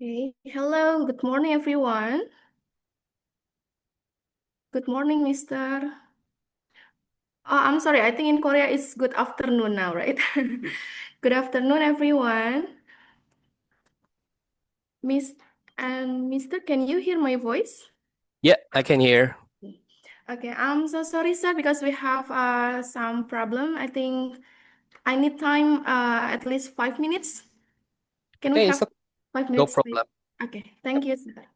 Okay. Hello, good morning, everyone. Good morning, Mister. Oh, I'm sorry. I think in Korea it's good afternoon now, right? Good afternoon, everyone. Miss and Mister, can you hear my voice? Yeah, I can hear. Okay, I'm so sorry, sir, because we have some problem. I think I need time at least 5 minutes. Can we Okay, have it's okay. five No minutes, please? problem. Okay, thank you, sir.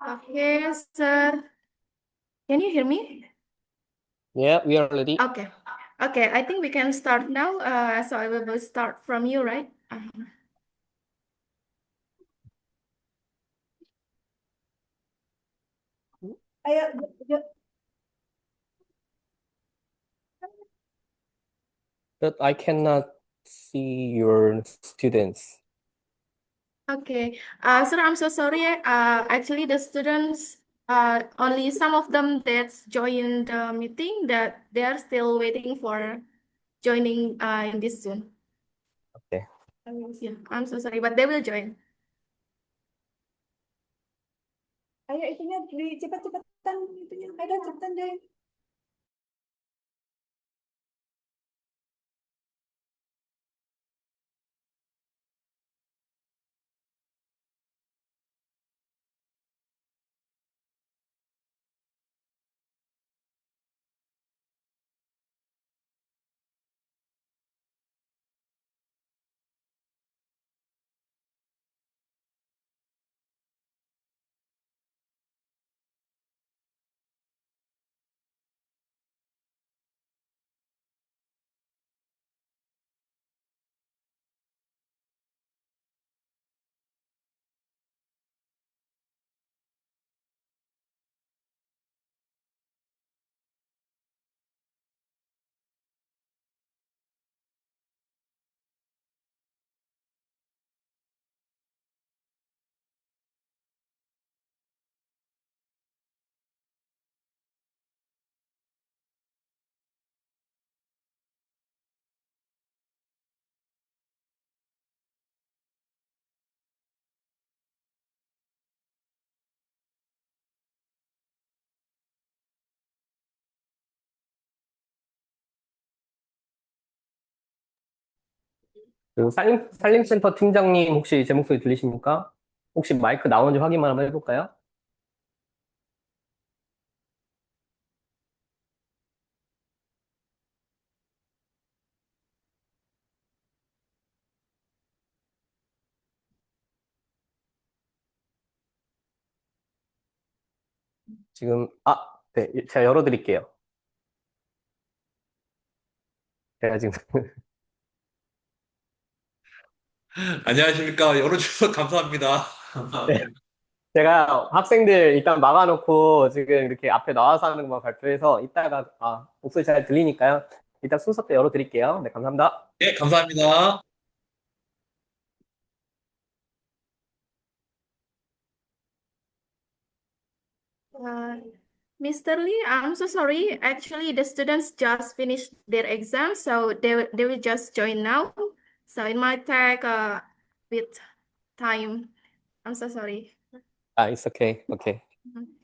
Okay, sir. Can you hear me? Yeah, we are ready. Okay. Okay, I think we can start now. So I will start from you, right? But I cannot see your students. Okay. Sir, I'm so sorry. Actually, the students Only some of them that joined the meeting that they are still waiting for joining in this Zoom. Okay. Yeah, I'm so sorry, but they will join. Ayo itunya di cepat-cepatan itunya. Ayo cepetan deh. 그 산림센터 팀장님 혹시 제 목소리 들리십니까? 혹시 마이크 나오는지 확인만 한번 해볼까요? 지금, 네, 제가 열어드릴게요. 제가 지금, 안녕하십니까. 열어주셔서 감사합니다. 네, 제가 학생들 일단 막아놓고 지금 이렇게 앞에 나와서 하는 것만 발표해서 이따가, 목소리 잘 들리니까요. 일단 순서 때 열어드릴게요. 네, 감사합니다. 예, 감사합니다. Uh, Mr. Lee, I'm so sorry. Actually, the students just finished their exam, so they will just join now. So it might take a bit time. I'm so sorry. It's okay. Okay. Mhm.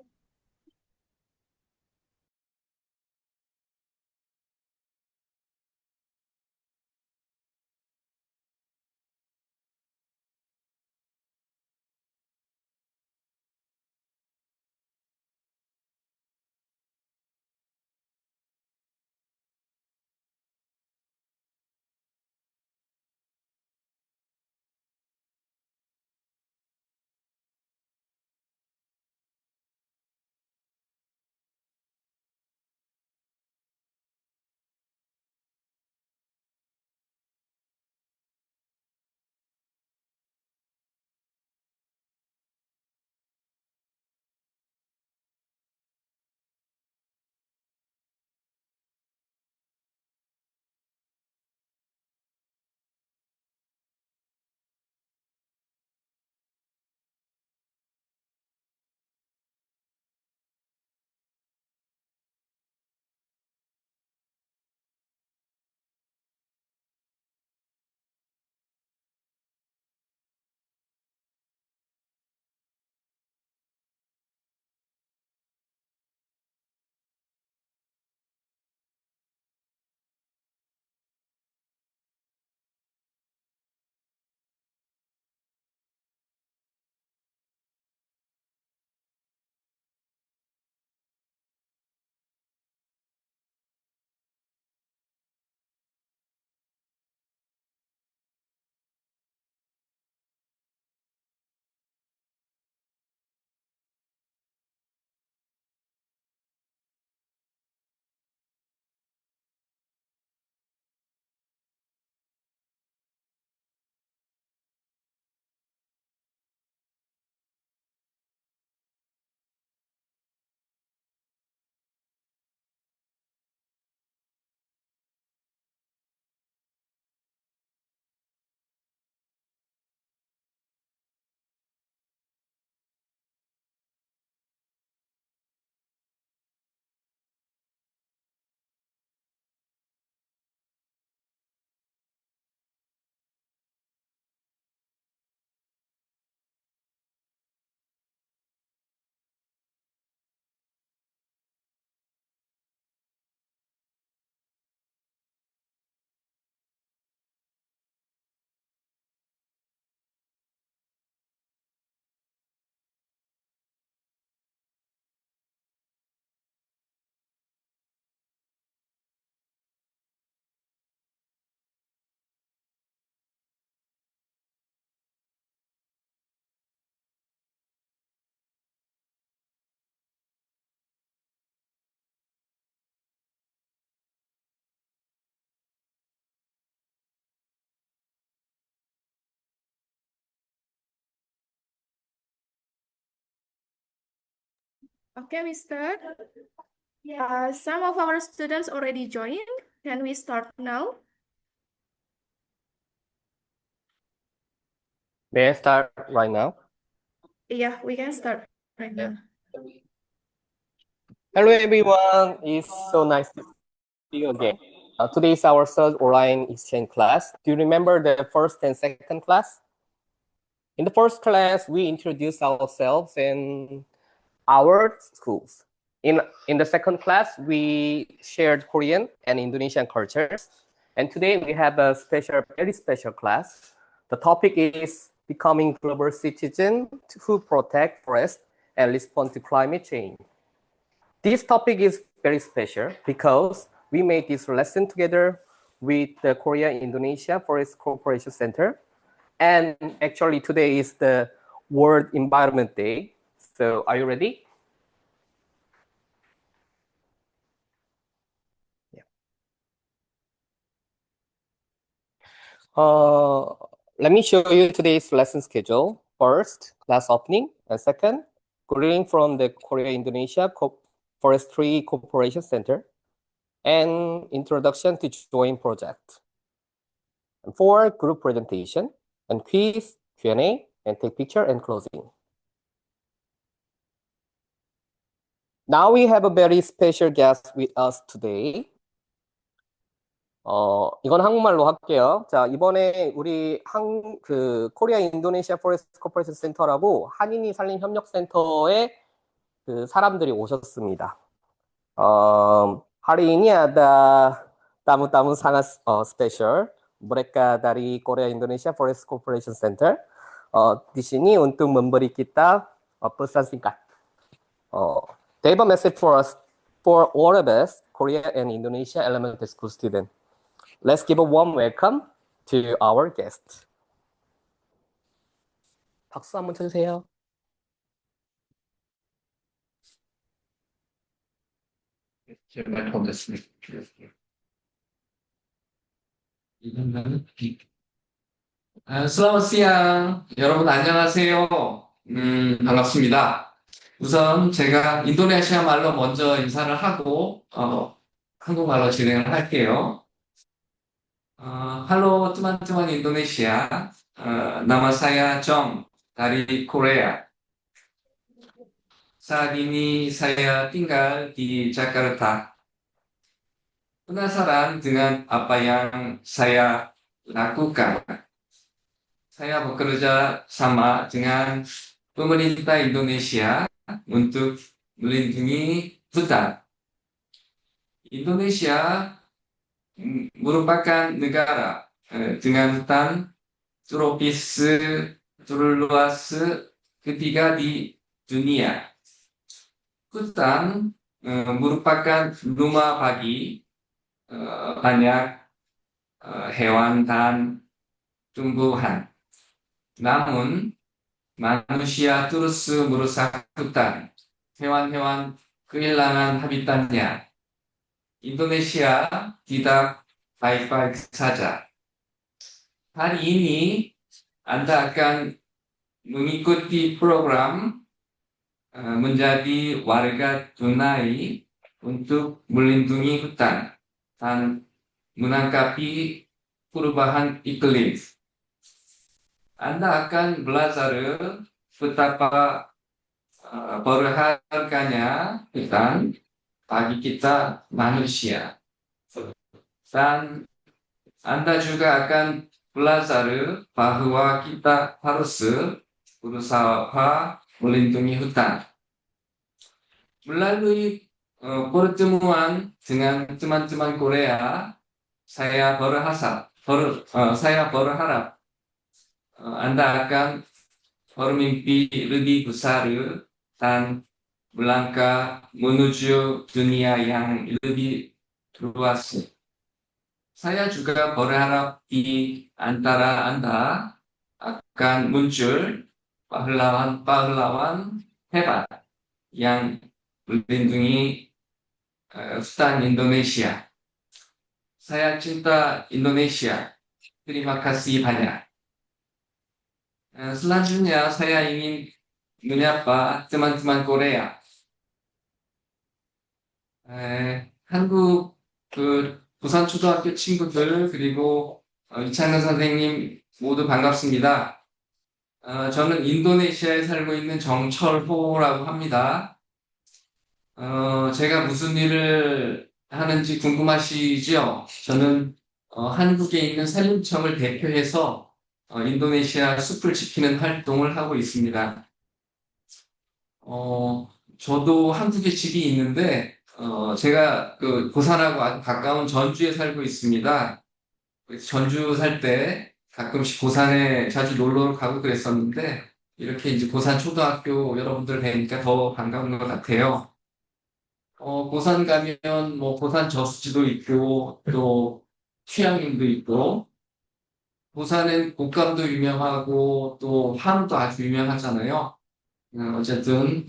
Okay, Mister. Some of our students already joined. Can we start now? May I start right now? Yeah, we can start right Yeah. now. Hello everyone, it's so nice to see you again. Today is our third online exchange class. Do you remember the first and second class? In the first class, we introduced ourselves and our schools. In the second class, we shared Korean and Indonesian cultures. And today we have a very special class. The topic is becoming global citizen who protect forest and respond to climate change. This topic is very special because we made this lesson together with the Korea Indonesia Forest Cooperation Center. And actually today is the World Environment Day. So are you ready? Yeah. Let me show you today's lesson schedule. First, class opening. And second, greeting from the Korea Indonesia Forestry Cooperation Center. And introduction to joint project. And four, group presentation. And quiz, Q&A, and take picture and closing. Now we have a very special guest with us today. 이건 한국말로 할게요. 자, 이번에 우리 코리아 인도네시아 포레스트 코퍼레이션 센터라고 한인이 산림 협력 센터에 그 사람들이 오셨습니다. Hari ini ada tamu-tamu sangat spesial. Mereka dari Korea Indonesia Forest Corporation Center. Di sini untuk memberi kita pesan singkat. They have a message for us, for all of us, Korea and Indonesia elementary school students. Let's give a warm welcome to our guest. 박수 한번 쳐주세요. 제 마이크가 됐습니다. Selamat siang. 여러분 안녕하세요. 반갑습니다. 우선 제가 인도네시아 말로 먼저 인사를 하고 한국말로 진행을 할게요. Halo teman-teman Indonesia. Nama saya Jong dari Korea. Saat ini saya tinggal di Jakarta. Penasaran dengan apa yang saya lakukan? Saya bekerja sama dengan pemerintah Indonesia untuk melindungi hutan. Indonesia merupakan negara dengan hutan tropis terluas ketiga di dunia. Hutan merupakan rumah bagi banyak hewan dan tumbuhan. Namun, manusia terus merusak hutan. Hewan-hewan kehilangan habitatnya. Indonesia tidak baik-baik saja. Hari ini Anda akan mengikuti program menjadi warga tunai untuk melindungi hutan dan menanggapi perubahan iklim. Anda akan belajar betapa berharganya hutan bagi kita manusia. Dan Anda juga akan belajar bahwa kita harus berusaha melindungi hutan. Melalui pertemuan dengan teman-teman Korea, saya berharap Anda akan bermimpi lebih besar dan melangkah menuju dunia yang lebih luas. Saya juga berharap di antara Anda akan muncul pahlawan-pahlawan hebat yang melindungi hutan Indonesia. Saya cinta Indonesia. Terima kasih banyak. Selanjutnya saya ingin menyapa teman-teman Korea. 한국 부산초등학교 친구들 그리고 이창근 선생님 모두 반갑습니다. 저는 인도네시아에 살고 있는 정철호라고 합니다. 제가 무슨 일을 하는지 궁금하시죠? 저는 한국에 있는 산림청을 대표해서 인도네시아 숲을 지키는 활동을 하고 있습니다. 저도 한국에 집이 있는데 제가 부산하고 아주 가까운 전주에 살고 있습니다. 전주 살 때 가끔씩 부산에 자주 놀러 가고 그랬었는데 이렇게 이제 부산 초등학교 여러분들 뵈니까 더 반가운 것 같아요. 부산 가면 뭐 부산 저수지도 있고 또 휴양림도 있고 부산은 곶감도 유명하고 또 한우도 아주 유명하잖아요. 어쨌든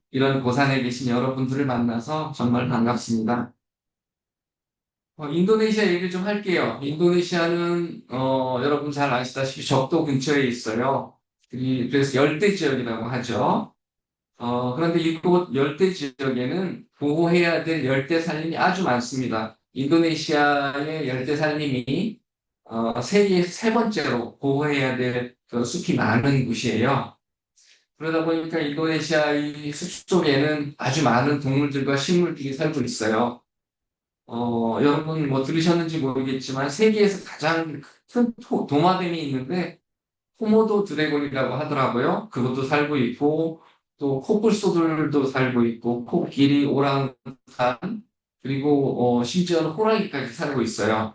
이런 부산에 계신 여러분들을 만나서 정말 반갑습니다. 인도네시아 얘기를 좀 할게요. 인도네시아는 여러분 잘 아시다시피 적도 근처에 있어요. 그래서 열대 지역이라고 하죠. 그런데 이곳 열대 지역에는 보호해야 될 열대 산림이 아주 많습니다. 인도네시아의 열대 산림이 세계 세 번째로 보호해야 될 그 숲이 많은 곳이에요. 그러다 보니까 인도네시아의 숲 속에는 아주 많은 동물들과 식물들이 살고 있어요. 여러분 뭐 들으셨는지 모르겠지만 세계에서 가장 큰 도마뱀이 있는데 코모도 드래곤이라고 하더라고요. 그것도 살고 있고 또 코뿔소들도 살고 있고 코끼리, 오랑우탄 그리고 심지어는 호랑이까지 살고 있어요.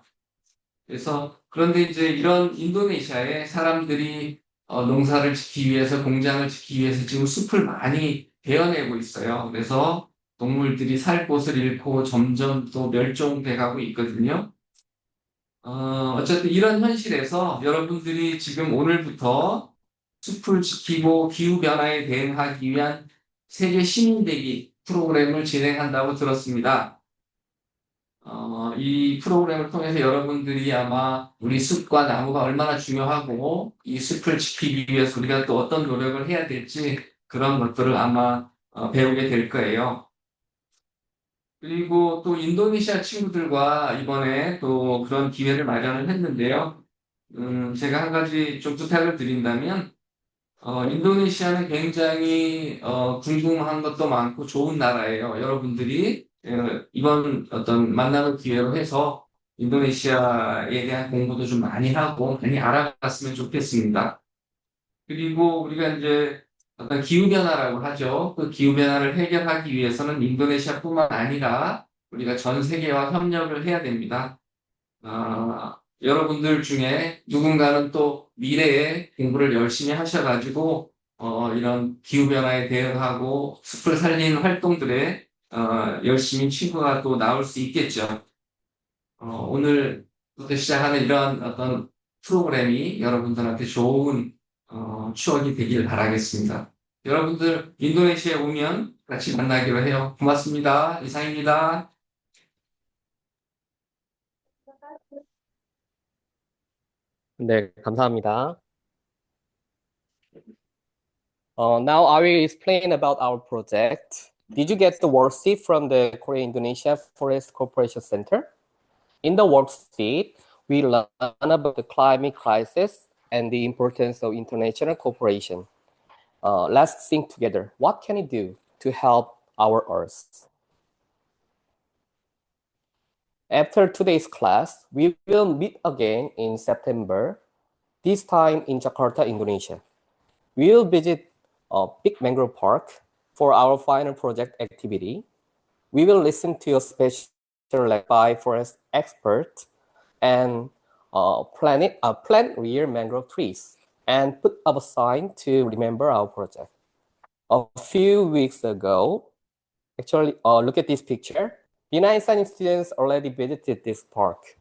그래서 그런데 이제 이런 인도네시아에 사람들이 농사를 짓기 위해서 공장을 짓기 위해서 지금 숲을 많이 베어내고 있어요. 그래서 동물들이 살 곳을 잃고 점점 또 멸종돼 가고 있거든요. 어쨌든 이런 현실에서 여러분들이 지금 오늘부터 숲을 지키고 기후변화에 대응하기 위한 세계 시민대기 프로그램을 진행한다고 들었습니다. 이 프로그램을 통해서 여러분들이 아마 우리 숲과 나무가 얼마나 중요하고 이 숲을 지키기 위해서 우리가 또 어떤 노력을 해야 될지 그런 것들을 아마 배우게 될 거예요. 그리고 또 인도네시아 친구들과 이번에 또 그런 기회를 마련을 했는데요. 제가 한 가지 좀 부탁을 드린다면, 인도네시아는 굉장히 궁금한 것도 많고 좋은 나라예요. 여러분들이 이번 어떤 만남을 기회로 해서 인도네시아에 대한 공부도 좀 많이 하고 많이 알아갔으면 좋겠습니다. 그리고 우리가 이제 어떤 기후변화라고 하죠. 그 기후변화를 해결하기 위해서는 인도네시아뿐만 아니라 우리가 전 세계와 협력을 해야 됩니다. 여러분들 중에 누군가는 또 미래에 공부를 열심히 하셔가지고 이런 기후변화에 대응하고 숲을 살리는 활동들에 열심히 친구가 또 나올 수 있겠죠. 오늘부터 시작하는 이런 어떤 프로그램이 여러분들한테 좋은 추억이 되길 바라겠습니다. 여러분들 인도네시아에 오면 같이 만나기로 해요. 고맙습니다. 이상입니다. 네, 감사합니다. Now I will explain about our project. Did you get the worksheet from the Korea-Indonesia Forest Cooperation Center? In the worksheet, we learn about the climate crisis and the importance of international cooperation. Let's think together. What can we do to help our Earth? After today's class, we will meet again in September, this time in Jakarta, Indonesia. We will visit a big mangrove park for our final project activity. We will listen to a special lecture by forest expert and plant real mangrove trees and put up a sign to remember our project. A few weeks ago, actually, look at this picture. United States students already visited this park.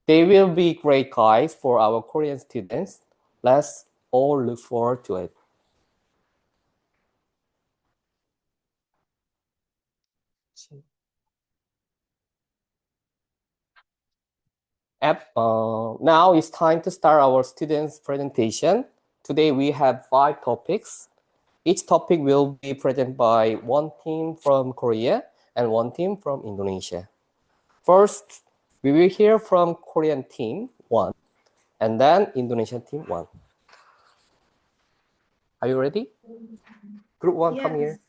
They will be great guides for our Korean students. Let's all look forward to it. Now it's time to start our students' presentation. Today we have 5 topics. Each topic will be presented by one team from Korea and one team from Indonesia. First, we will hear from Korean team 1 and then Indonesian team 1. Are you ready? Group 1, come here.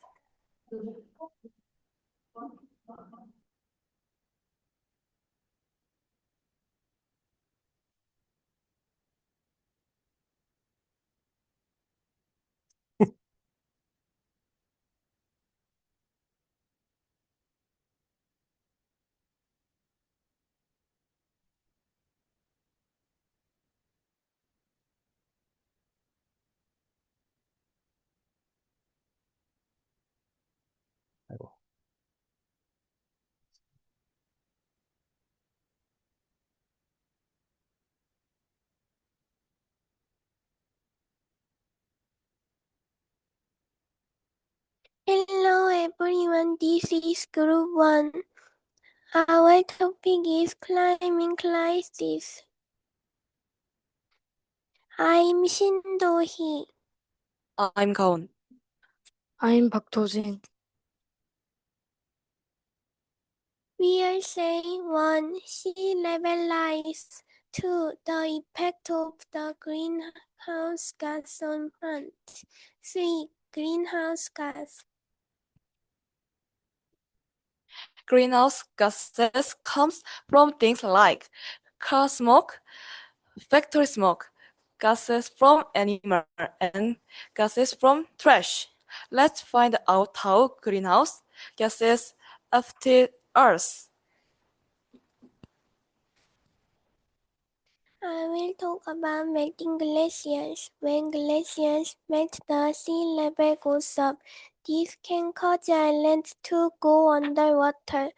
Hello everyone, this is Group 1. Our topic is climate crisis. I'm Shin Do-hee. I'm Kaon. I'm 박도진. We are saying 1. Sea level rise. 2. The effect of the greenhouse gas on plants. 3. Greenhouse gas. Greenhouse gases comes from things like car smoke, factory smoke, gases from animal, and gases from trash. Let's find out how greenhouse gases affect Earth. I will talk about melting glaciers. When glaciers melt, the sea level goes up. This can cause islands to go underwater.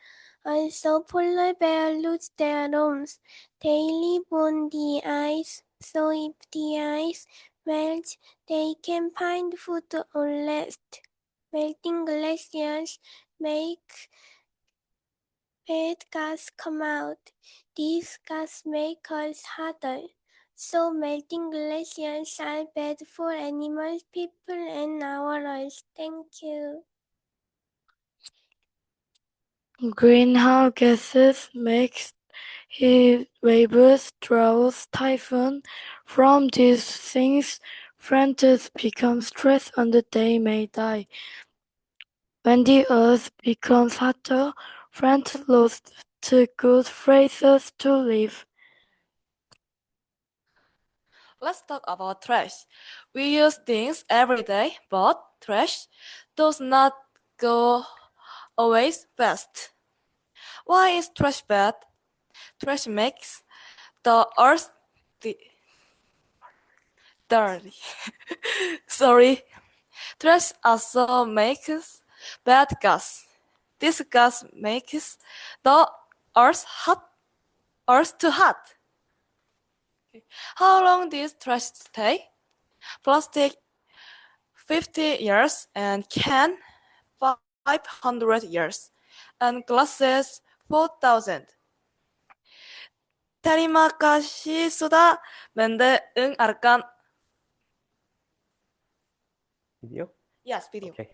Also, polar bears lose their arms. They live on the ice, so if the ice melts, they can find food or rest. Melting glaciers make bad gas come out. These gas make us hotter. So melting glaciers are bad for animals, people, and our Earth. Thank you. Greenhouse gases make heat waves, droughts, typhoon. From these things, plants become stressed and they may die. When the earth becomes hotter, plants lose good places to live. Let's talk about trash. We use things every day, but trash does not go away fast. Why is trash bad? Trash makes the earth dirty. Sorry. Trash also makes bad gas. This gas makes the earth too hot. How long does trash stay? Plastic 50 years and can 500 years and glasses 4,000. Terima kasih sudah mendengarkan. Video? Yes, video. Okay.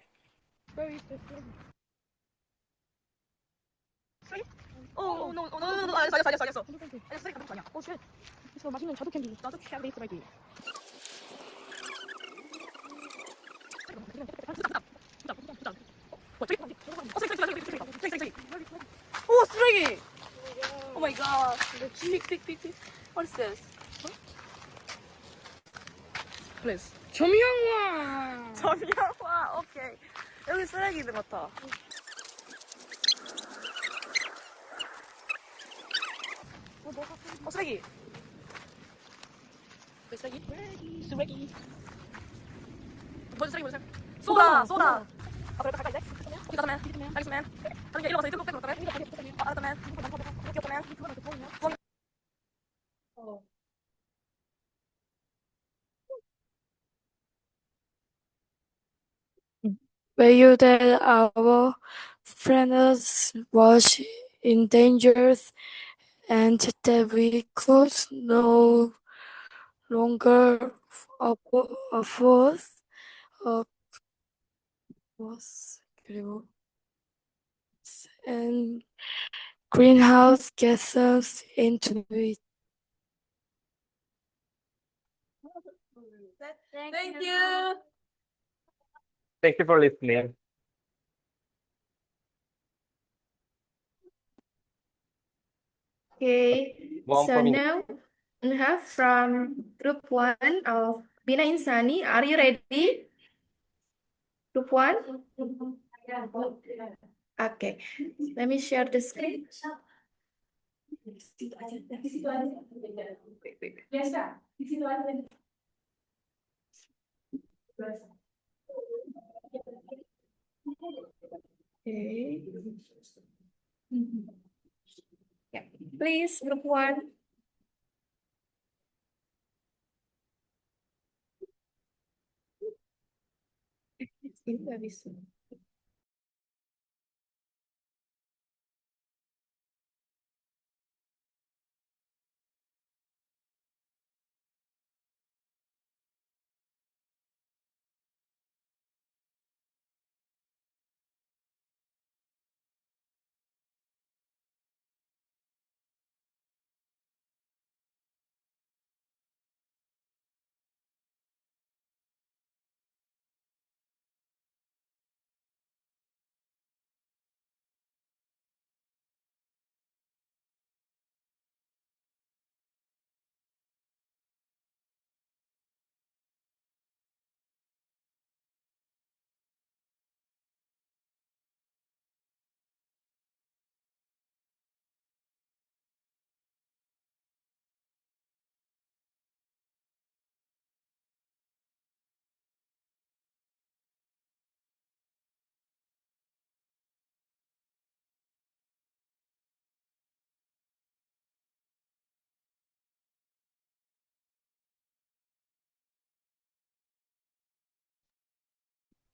Oh, no, 알겠어. 저 맛있는 자두 캔디. 나도 캔디 쓰레기. 오, 쓰레기. Oh my god. Big. What is this? Please. 점형화! 점령화. 오케이. 여기 쓰레기 있는 것 같아. 쓰레기. 쓰레기. 뭔 쓰레기. 쏘다. 아, 그래 가까이 돼? 비타민. 알겠으면. 아니 일로 와서 이쪽 빼고 그러면. 알았다면. Value that our friends was in danger and that we could no longer afford was 그리고 and greenhouse gases into it. Thank you. Thank you for listening. Okay, One so for me. now we have from group 1 of Bina Insani. Are you ready? Group 1? Okay, let me share the screen. Okay. Yeah, please, group 1. Itu habis.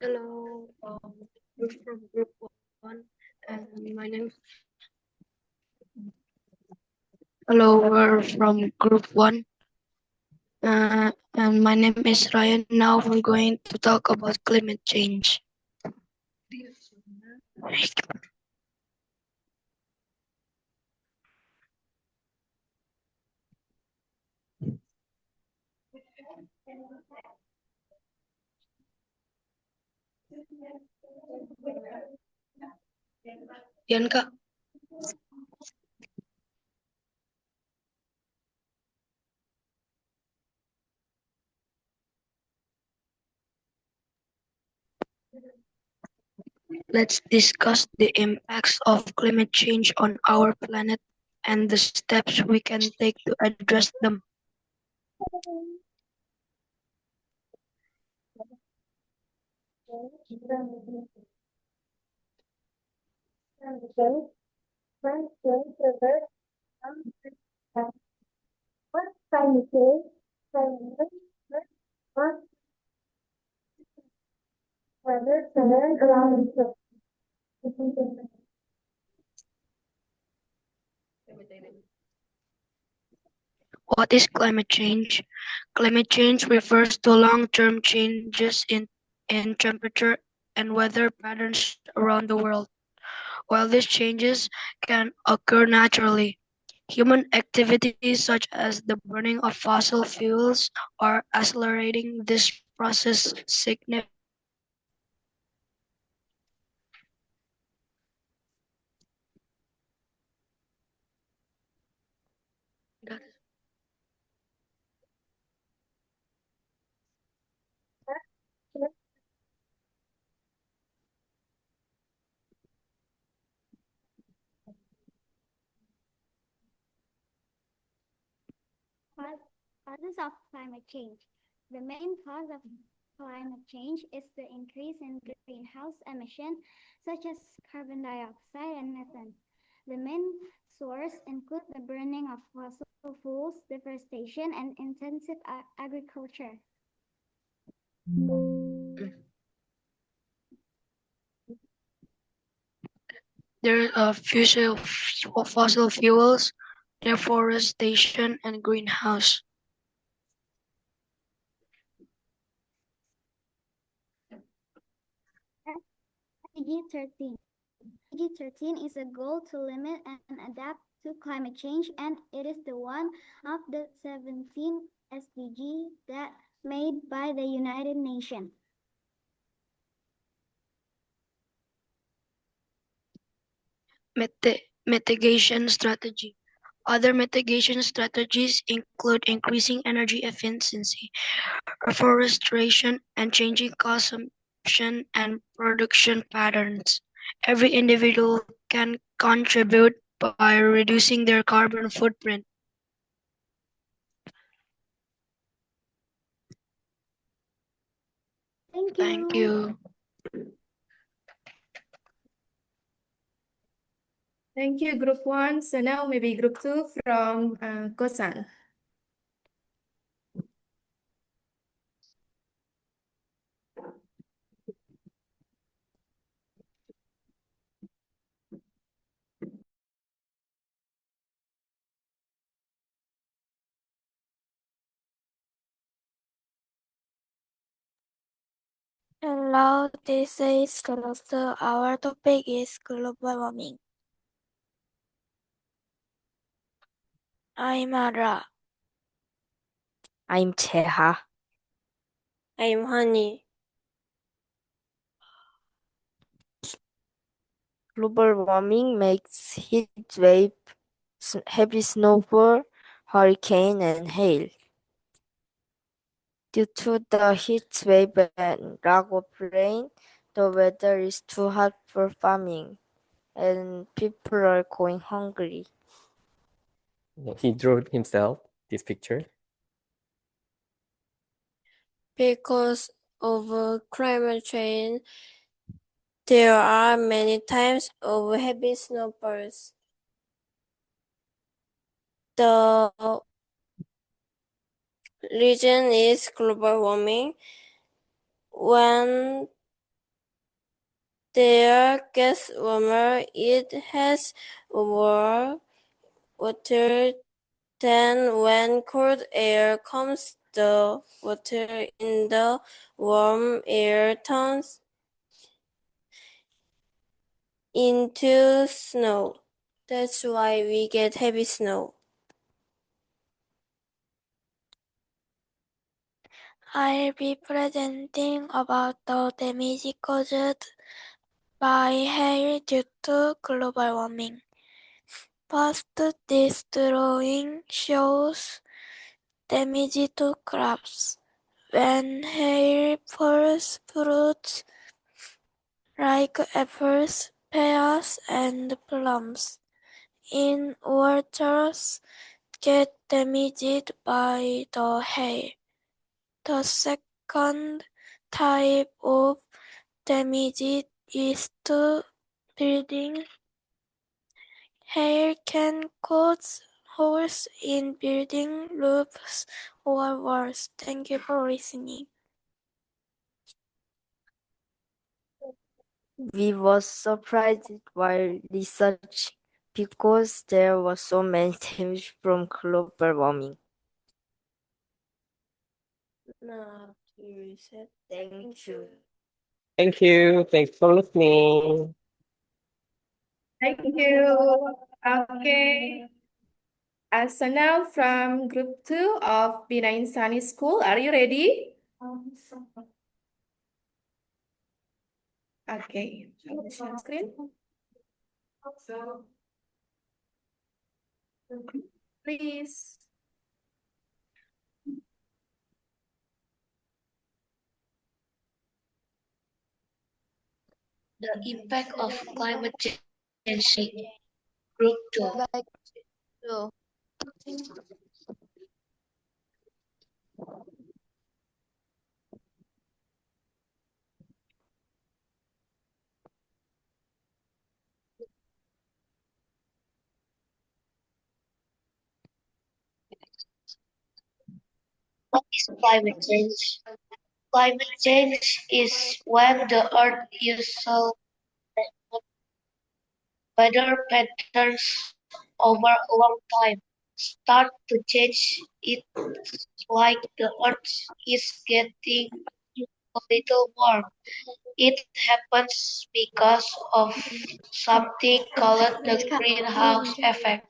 Hello, we're from group 1, and my name. Hello, we're from group 1, and my name is Ryan. Now I'm going to talk about climate change. Yan Kak. Let's discuss the impacts of climate change on our planet and the steps we can take to address them. What is climate change? Climate change refers to long-term changes in temperature and weather patterns around the world. While these changes can occur naturally, human activities such as the burning of fossil fuels are accelerating this process significantly. Causes of climate change. The main cause of climate change is the increase in greenhouse emissions, such as carbon dioxide and methane. The main sources include the burning of fossil fuels, deforestation, and intensive agriculture. There are fossil fuels, deforestation, and greenhouse. SDG 13. SDG 13 is a goal to limit and adapt to climate change, and it is the one of the 17 SDG that made by the United Nations. Mitigation strategy. Other mitigation strategies include increasing energy efficiency, reforestation, and changing consumption and production patterns. Every individual can contribute by reducing their carbon footprint. Thank Thank you. you. Thank you, Group 1. So now maybe Group 2 from Kosan. Hello, this is Closer. Our topic is global warming. I'm Ara. I'm Cheha. I'm Honey. Global warming makes heat wave, heavy snowfall, hurricane, and hail. Due to the heat wave and lack of rain, the weather is too hot for farming, and people are going hungry. He drew himself this picture. Because of climate change, there are many types of heavy snowfalls. The reason is global warming. When the air gets warmer, it has more water than when cold air comes. The water in the warm air turns into snow. That's why we get heavy snow. I'll be presenting about the damage caused by hail due to global warming. First, this drawing shows damage to crops. When hail falls, fruits like apples, pears, and plums in orchards get damaged by the hail. The second type of damage is to building. Hail can cause holes in building roofs or walls. Thank you for listening. We were surprised while researching because there was so many damage from global warming. No, you said Thank you. Thank you. Thanks for listening. Thank you. Okay. So now from Group 2 of Bina Insani School, are you ready? Okay. Share screen. Please. The impact of climate change. Group 2. What is climate change? Climate change is when the Earth is so weather patterns over a long time start to change. It's like the Earth is getting a little warm. It happens because of something called the greenhouse effect.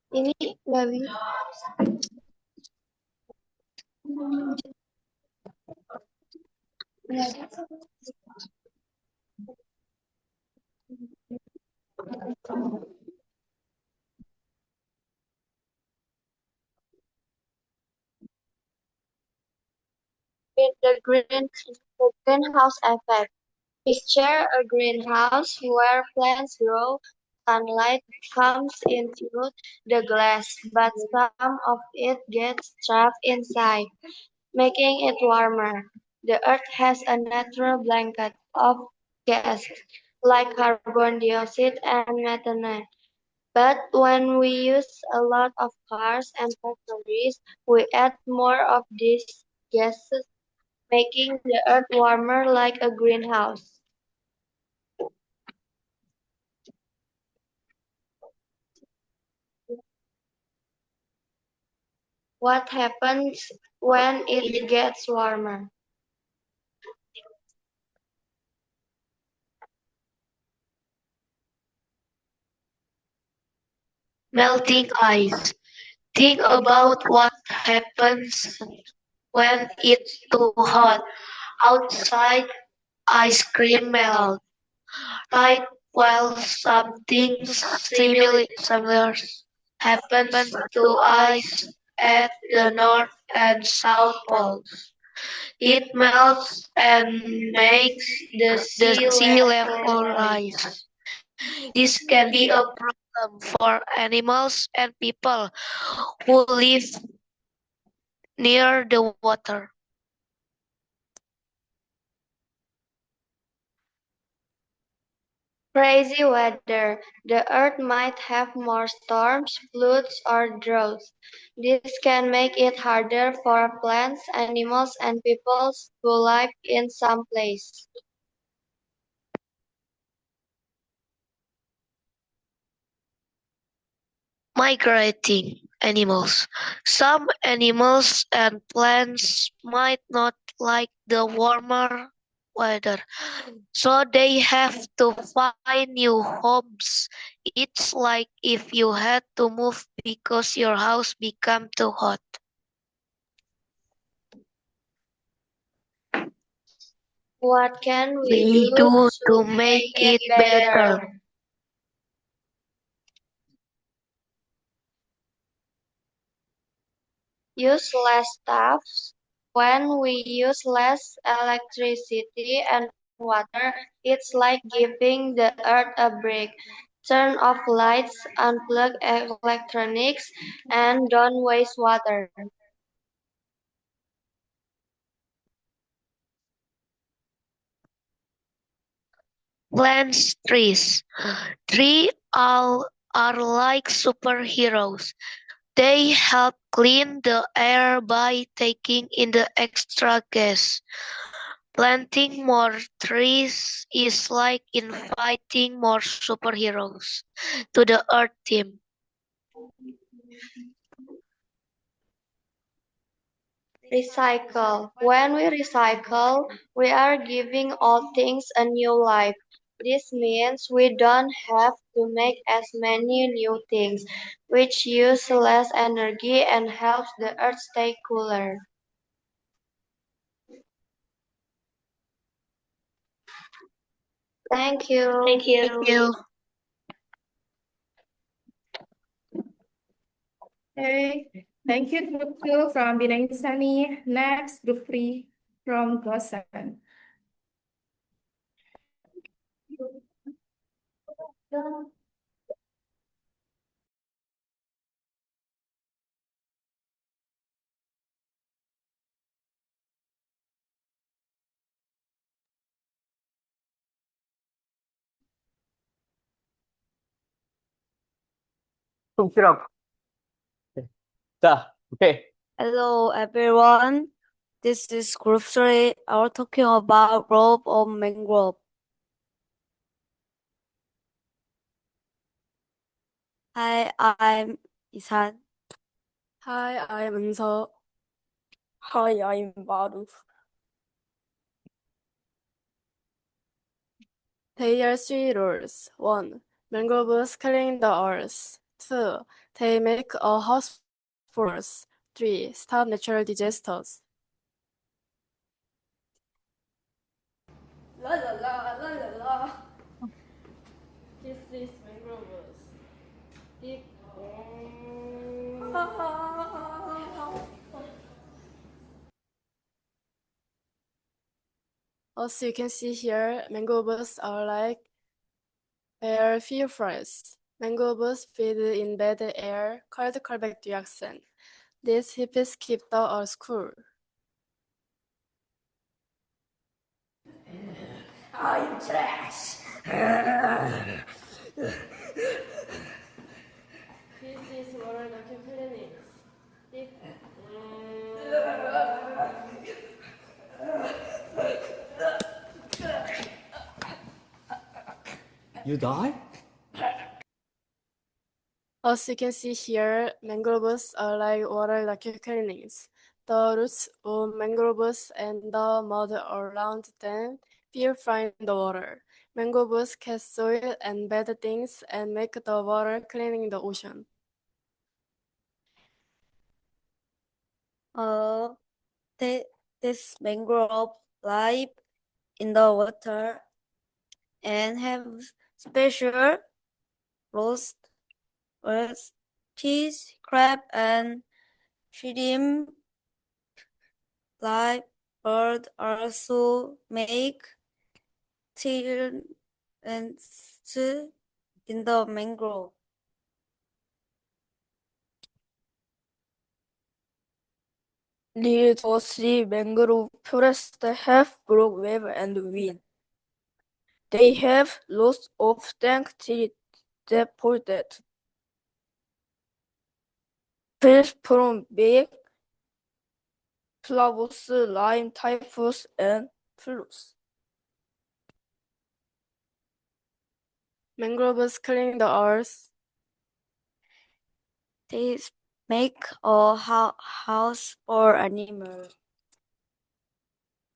Ini nggak bisa. In the greenhouse effect. Picture a greenhouse where plants grow. Sunlight comes into the glass, but some of it gets trapped inside, making it warmer. The earth has a natural blanket of gas, like carbon dioxide and methane. But when we use a lot of cars and factories, we add more of these gases, making the earth warmer like a greenhouse. What happens when it gets warmer? Melting ice. Think about what happens when it's too hot. Outside, ice cream melts. Right while something similar happens to ice at the North and South Poles. It melts and makes the sea level rise. This can be a problem for animals and people who live near the water. Crazy weather. The earth might have more storms, floods, or droughts. This can make it harder for plants, animals, and people to live in some place. Migrating animals. Some animals and plants might not like the warmer weather, so they have to find new homes. It's like if you had to move because your house became too hot. What can we do to make it better? Use less stuffs. When we use less electricity and water, it's like giving the earth a break. Turn off lights, unplug electronics, and don't waste water. Plant trees. Trees are like superheroes. They help clean the air by taking in the extra gas. Planting more trees is like inviting more superheroes to the Earth team. Recycle. When we recycle, we are giving all things a new life. This means we don't have to make as many new things, which use less energy and helps the earth stay cooler. Thank you. Thank you. Okay, thank you, Group 2 from Bina Insani. Next, Group 3 from Gosan. Sumsirap. Okay. Hello everyone. This is Group 3. We're talking about growth of mangrove. Hi, I'm 이산. Hi, I'm Unso. Hi, I'm Baru. There are three rules. 1. Mangroves clean the earth. 2. They make a house for us. 3. Stop natural disasters. La la la la la la. This is mangroves. Deep. As you can see here, mangroves are like air purifiers. Mangroves feed in bad air called carbon dioxide. These hippies keep the earth cool. I'm trash. This is water vacuum cleaning. You die? As you can see here, mangroves are like water vacuum cleanings. The roots of mangroves and the mud around them purify the water. Mangroves catch soil and bad things and make the water cleaning the ocean. This mangrove live in the water and have special roast, fish, crab, and shrimp. Live bird also make tilts in the mangrove. These three mangrove forests have broad web and wind. They have lots of tank trees that protect fish from big flavus, lime, typhus, and flus. Mangroves clean the earth. They make a house for animals.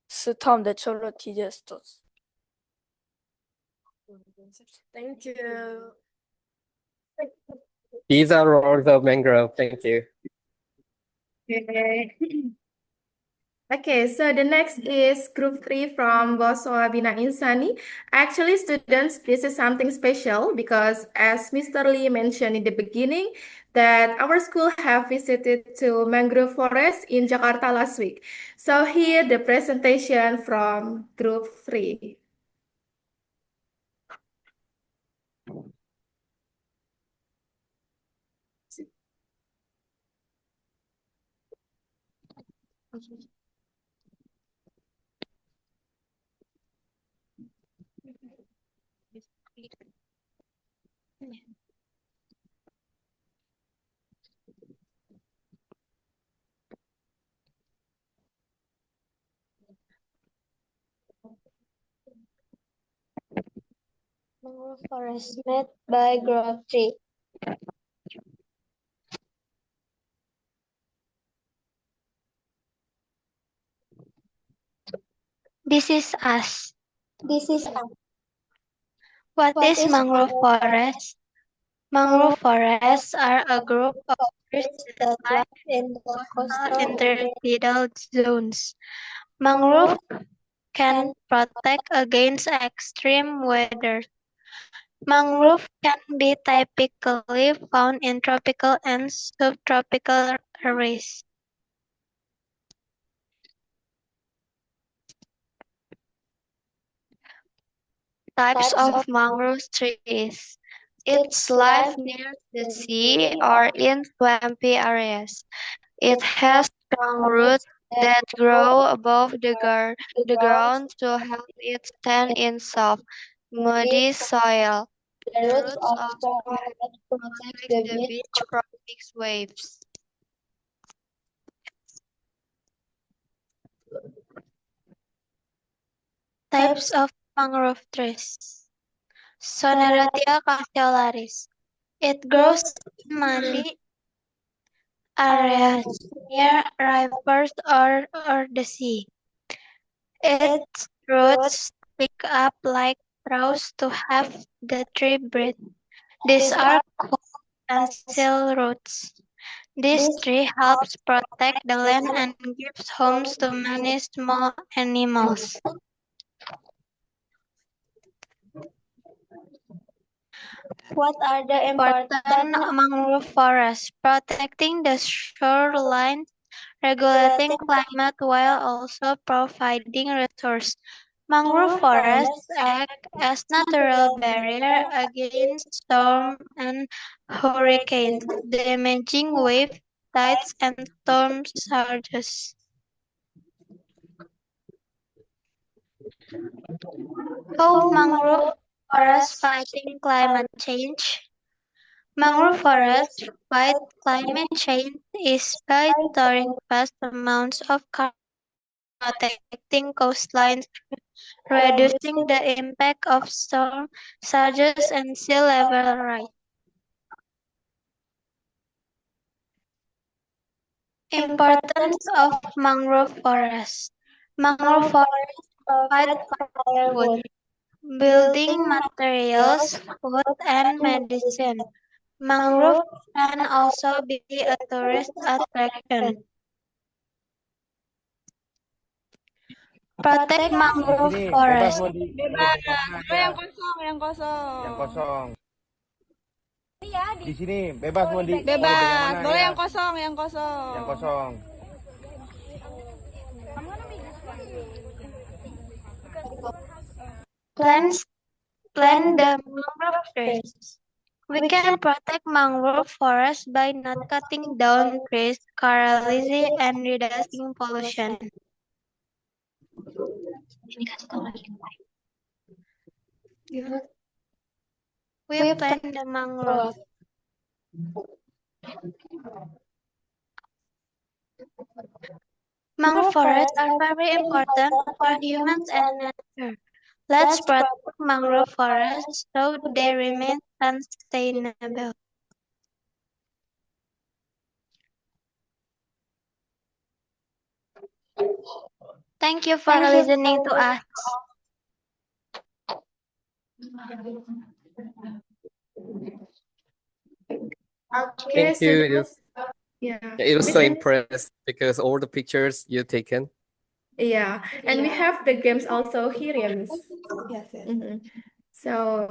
Stop natural disasters. Thank you. These are all the mangrove. Thank you. Okay. Okay, so the next is group 3 from Boswa Bina Insani. Actually, students, this is something special because as Mr. Lee mentioned in the beginning, that our school have visited to mangrove forest in Jakarta last week. So here the presentation from group 3. Mangrove forest made by grove tree. This is us. What is mangrove forest? Mangrove forests are a group of trees that live in the coastal intertidal zones. Mangrove can protect against extreme weather. Mangrove can be typically found in tropical and subtropical areas. Types of mangrove trees. It lives near the sea or in swampy areas. It has strong roots that grow above the ground to help it stand in soft, muddy soil. The roots also help protect the beach from big waves. Types of mangrove trees. Soneratia cassiolaris. It grows in muddy areas near rivers or the sea. Its roots pick up like straws to have the tree breathe. These are called tensile roots. This tree helps protect the land and gives homes to many small animals. What are the important mangrove forests? Protecting the shoreline, regulating climate while also providing resource. Mangrove forests act as natural barrier against storm and hurricanes, damaging wave tides and storm surges. How mangrove forests fighting climate change? Mangrove forests fight climate change is by storing vast amounts of carbon, protecting coastlines, reducing the impact of storm surges and sea level rise. Importance of mangrove forests. Mangrove forests provide firewood, building materials, food, and medicine. Mangrove can also be a tourist attraction. Protect mangrove Sini, bebas forest. mau di Bebas. mana Yang aja. kosong, yang kosong. Yang kosong. Di sini bebas mau di mau yang Bebas. mana Boleh ya? yang kosong, yang kosong. Yang kosong. Plant the mangrove trees. We can protect mangrove forests by not cutting down trees carelessly and reducing pollution. We plant the mangrove. Mangrove forests are very important for humans and nature. Let's protect mangrove forests so they remain sustainable. Thank you for listening to us. Okay, Thank you. yeah. It was so impressed because all the pictures you taken. Yeah, and we have the games also here, yeah, Miss. Yes, yes. So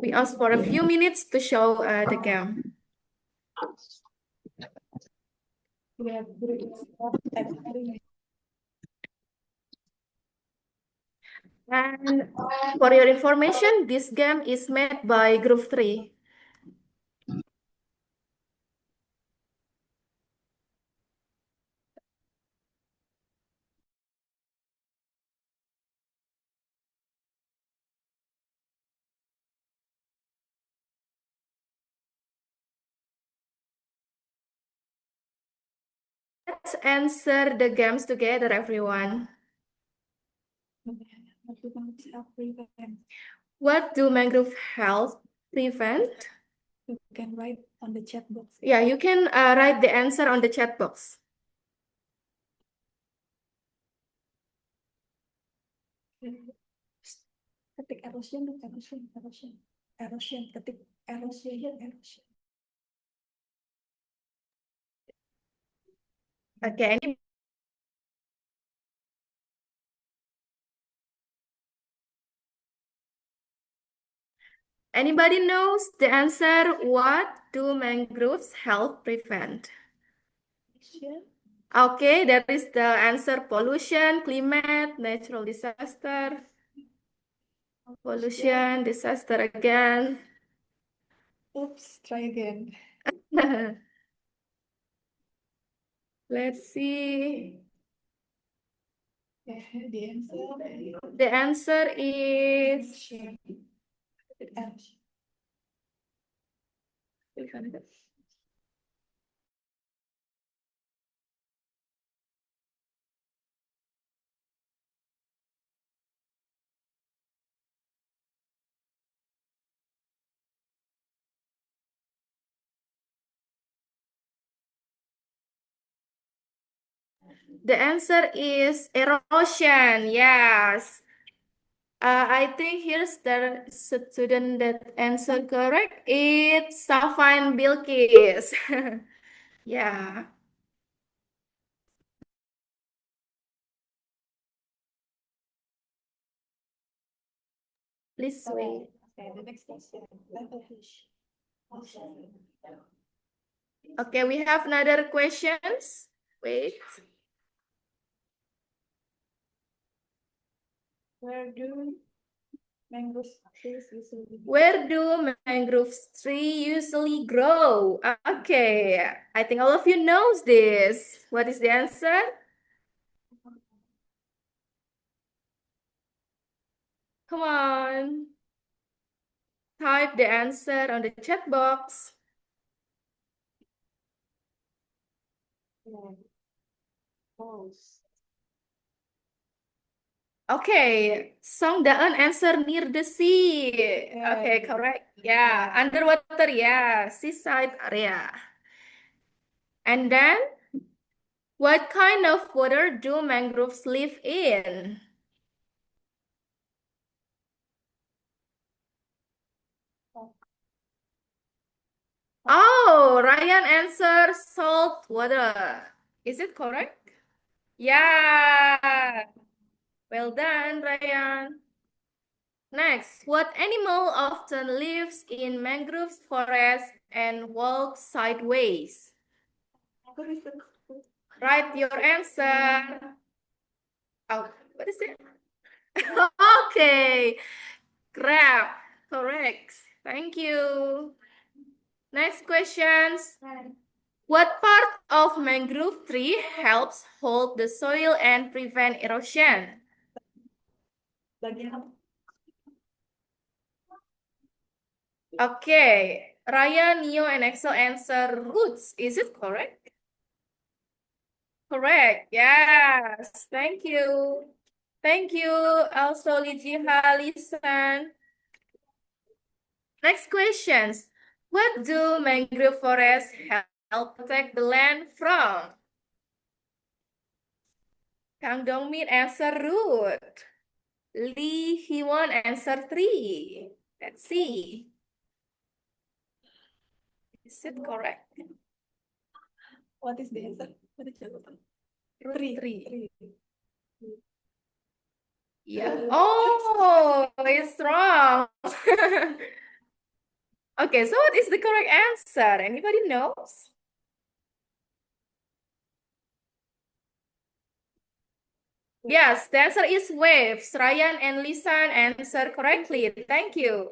we ask for a few minutes to show the game. We have groups of three. And for your information, this game is made by Group 3. Let's answer the games together, everyone. What do mangrove health prevent? You can write on the chat box. Yeah, you can write the answer on the chat box. Ketik erosion, ketik erosion. Okay. Anybody knows the answer? What do mangroves help prevent? Okay, that is the answer: pollution, climate, natural disaster. Pollution, disaster again. Oops, try again. Let's see. The answer is The answer is erosion. Yes. I think here's the student that answered correct. It's Safan Bilkis. Yeah. Please wait. Okay, the next question. Okay, we have another questions. Wait. Where do mangrove trees usually Where do mangrove trees usually grow? Okay, I think all of you knows this. What is the answer? Come on. Type the answer on the chat box. Okay, Song Daan answer near the sea. Okay, correct. Yeah, underwater, yeah, seaside area. And then, what kind of water do mangroves live in? Oh, Ryan answered salt water. Is it correct? Yeah. Well done, Ryan. Next, what animal often lives in mangrove forests and walks sideways? Write your answer. Oh, what is it? Okay, crab. Correct. Thank you. Next questions. What part of mangrove tree helps hold the soil and prevent erosion? Okay, Ryan, Neo, and Excel answer roots. Is it correct? Correct. Yes. Thank you. Thank you. Also, Lijiha, Lisan. Next questions. What do mangrove forests help protect the land from? Kang Dongmin answer root. Lee Hiwon answer tree. Let's see. Is it correct? What is the answer? What is the answer? Tree. Yeah. Oh, it's wrong. Okay, so what is the correct answer? Anybody knows? Yes, the answer is waves. Ryan and Lisan answer correctly. Thank you.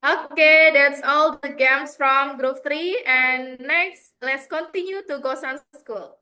Okay, that's all the games from Group 3. And next, let's continue to Gosan School.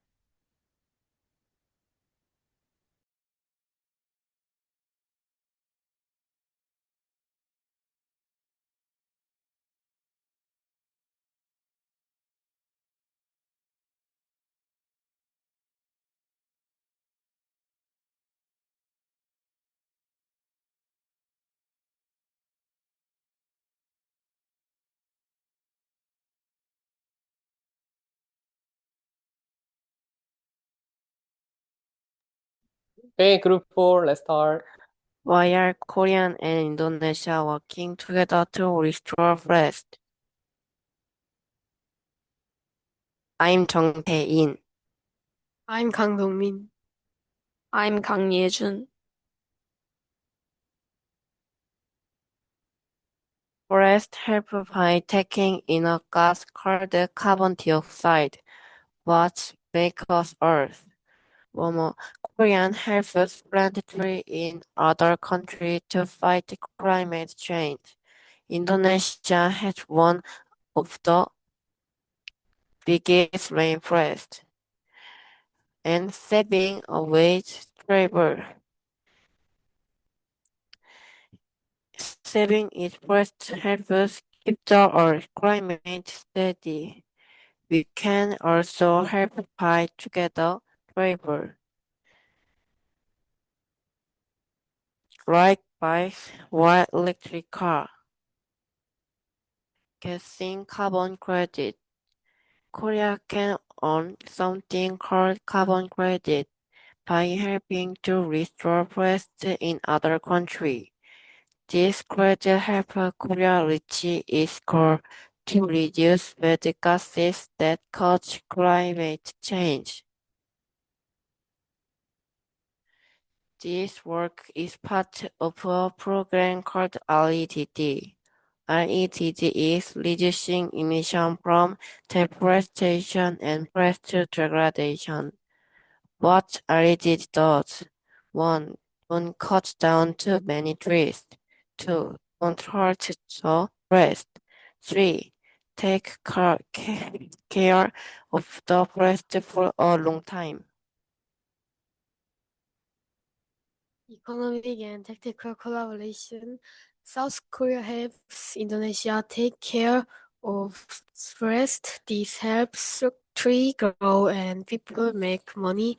Okay, group 4, let's start. Why are Korean and Indonesia working together to restore forest? I'm Jung Tae-in. I'm Kang Dong-min. I'm Kang Ye-jun. Forests help by taking in a gas called carbon dioxide, what makes us Earth. Momo, Korean helps plant trees in other countries to fight climate change. Indonesia has one of the biggest rainforests and saving a wage travel. Saving its forest helps keep the Earth climate steady. We can also help fight together travel. Ride bikes or electric car. Getting carbon credit. Korea can on something called carbon credit by helping to restore forests in other countries. This credit helps Korea reach its goal to reduce bad gases that cause climate change. This work is part of a program called REDD. REDD is reducing emission from deforestation and forest degradation. What REDD does: 1. Don't cut down too many trees. 2. Don't hurt the forest. 3. Take care of the forest for a long time. Economic and tactical collaboration. South Korea helps Indonesia take care of forest. This helps tree grow and people make money.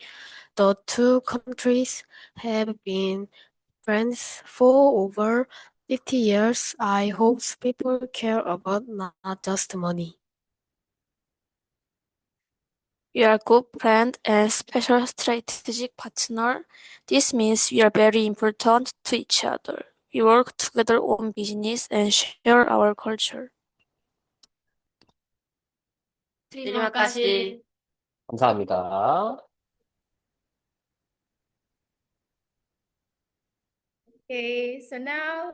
The two countries have been friends for over 50 years. I hope people care about not just money. We are good friend and special strategic partner. This means we are very important to each other. We work together on business and share our culture. Terima kasih. 감사합니다. Okay, so now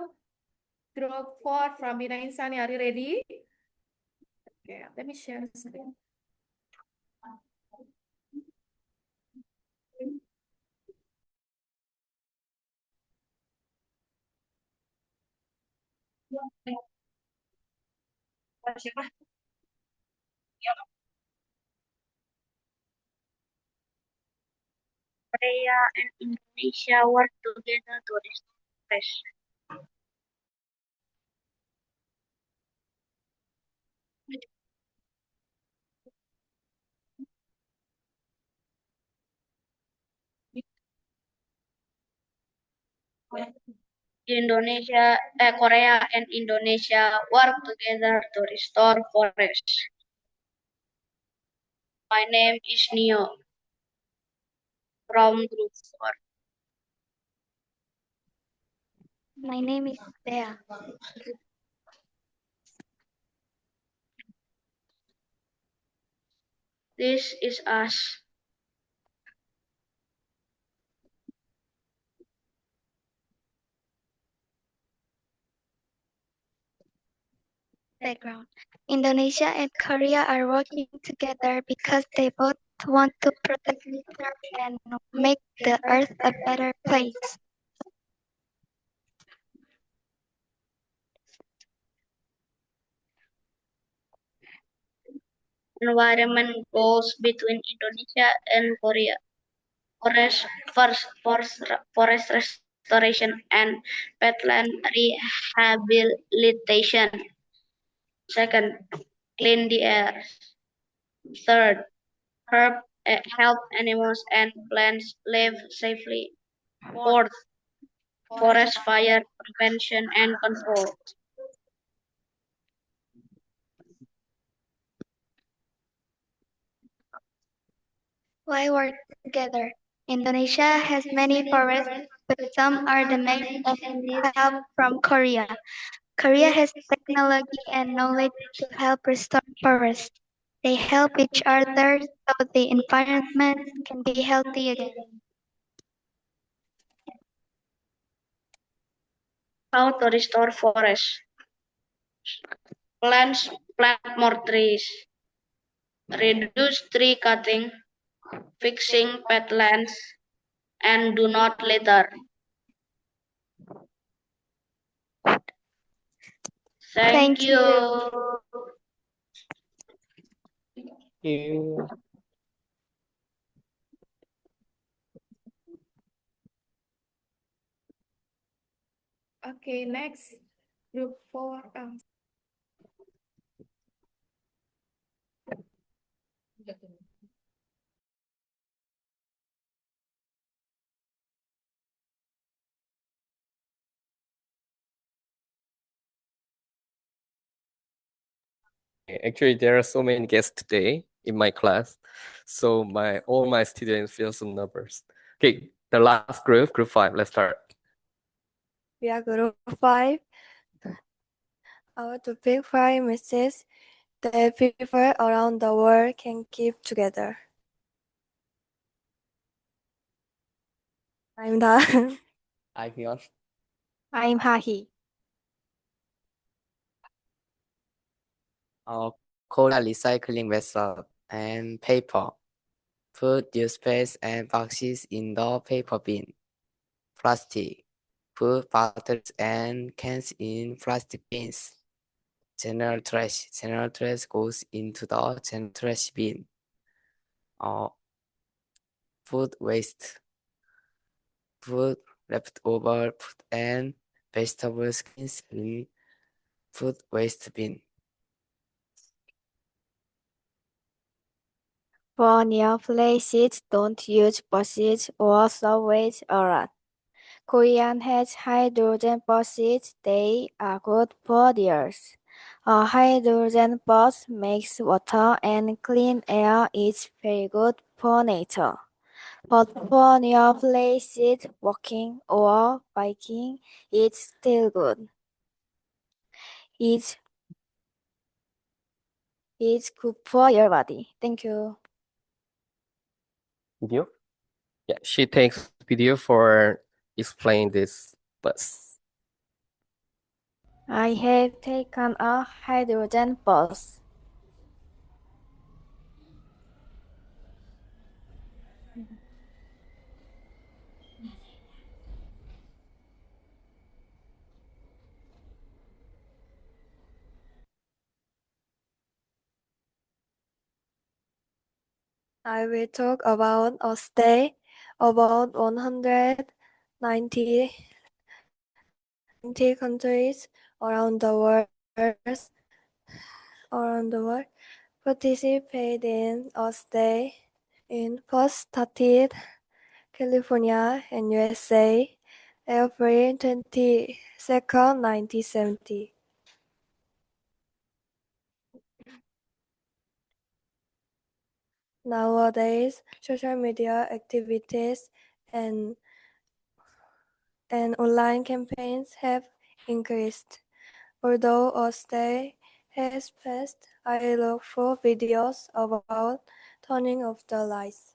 group 4 from Bina Insani, are you ready? Okay, let me share the screen. Korea and Indonesia work together to restore peace. Korea and Indonesia work together to restore forests. My name is Neo from Group 4. My name is Bea. This is us. Background. Indonesia and Korea are working together because they both want to protect nature and make the earth a better place. Environment goals between Indonesia and Korea. Forest restoration and wetland rehabilitation. Second, clean the air. Third, help animals and plants live safely. Fourth, forest fire prevention and control. Why work together? Indonesia has many forests, but some are damaged and need help from Korea. Korea has technology and knowledge to help restore forests. They help each other so the environment can be healthy again. How to restore forests? Plant more trees. Reduce tree cutting. Fixing wetlands. And do not litter. Thank you. Thank you. Okay, next group 4. Actually, there are so many guests today. in my class. So all my students feel so nervous. Okay, the last group 5. Let's start. We are group 5. Our topic 5 message that people around the world can keep together. I'm Dan. I feel I'm Hahi. Cola recycling method and paper. Put toothpaste and boxes in the paper bin. Plastic. Put bottles and cans in plastic bins. General trash. General trash goes into the general trash bin. Food waste. Put leftover food and vegetable skins in food waste bin. For near places, don't use buses or subways a lot. Korean has hydrogen buses. They are good for the earth. A hydrogen bus makes water and clean air is very good for nature. But for near places, walking or biking is still good. It's good for your body. Thank you. video. Yeah, she takes video for explain this bus. I have taken a hydrogen bus. I will talk about a stay about 190 countries around the world participate in a stay in first started California and USA April 22nd, 1970. Nowadays, social media activities and online campaigns have increased. Although a stay has passed, I look for videos about turning off the lights.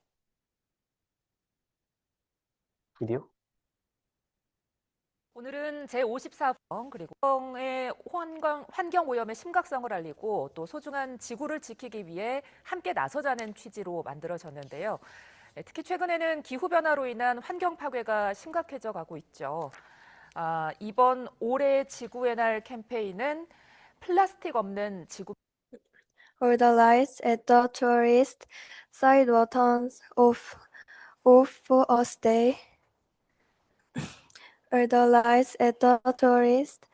Video. 오늘은 제54번 그리고 의 환경 오염의 심각성을 알리고 또 소중한 지구를 지키기 위해 함께 나서자는 취지로 만들어졌는데요. 특히 최근에는 기후변화로 인한 환경 파괴가 심각해져 가고 있죠. 이번 올해 지구의 날 캠페인은 플라스틱 없는 지구. All the lights at the tourist site were turned off for a stay. All the lights at the tourist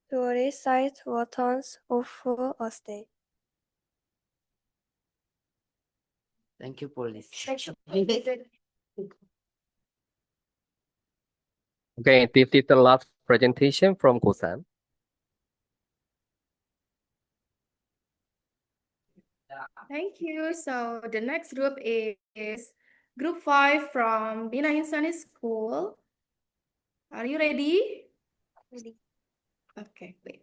tourist site were turned off for a stay. Thank you, police. Okay, this is the last presentation from Gosan. Thank you. So the next group is group 5 from Bina Insani School. Are you ready? Ready. Okay, wait.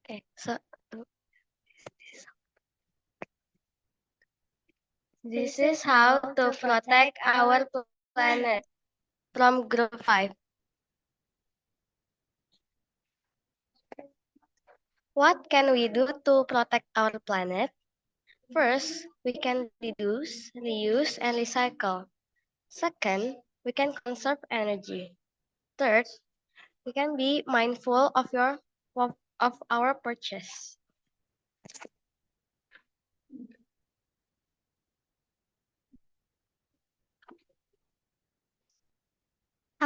Okay, so this is how to protect our planet from group 5. What can we do to protect our planet? First, we can reduce, reuse, and recycle. Second, we can conserve energy. Third, we can be mindful of our purchase.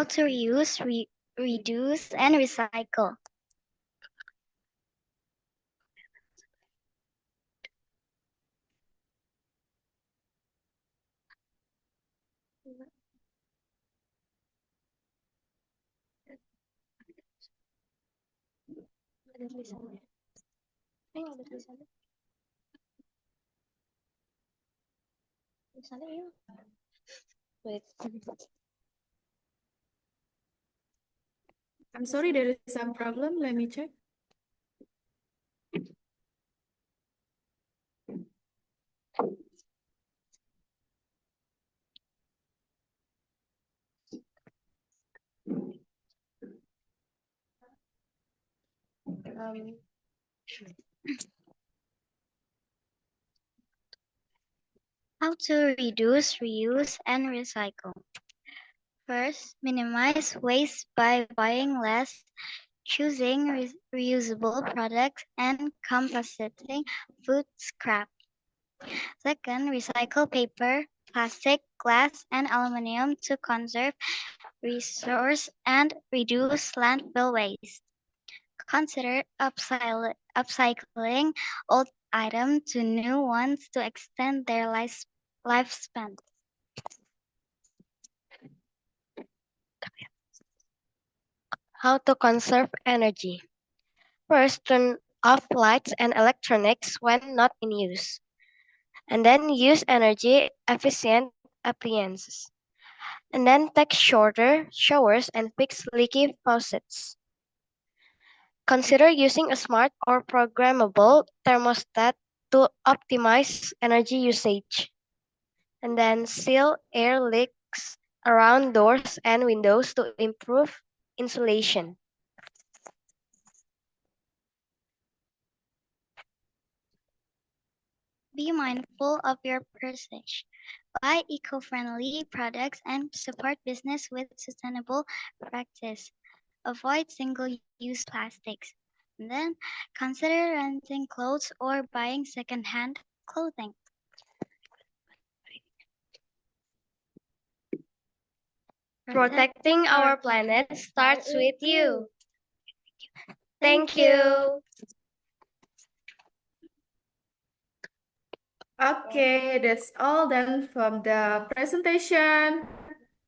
How to reuse, reduce, and recycle. I'm sorry, there is some problem. Let me check. How to reduce, reuse, and recycle. First, minimize waste by buying less, choosing reusable products, and composting food scrap. Second, recycle paper, plastic, glass, and aluminum to conserve resource and reduce landfill waste. Consider upcycling old items to new ones to extend their lifespan. How to conserve energy. First, turn off lights and electronics when not in use, and then use energy efficient appliances. And then take shorter showers and fix leaky faucets. Consider using a smart or programmable thermostat to optimize energy usage. And then seal air leaks around doors and windows to improve insulation. Be mindful of your purchase. Buy eco-friendly products and support business with sustainable practice. Avoid single-use plastics. And then consider renting clothes or buying second-hand clothing. Protecting our planet starts with you. Thank you. Okay, that's all done from the presentation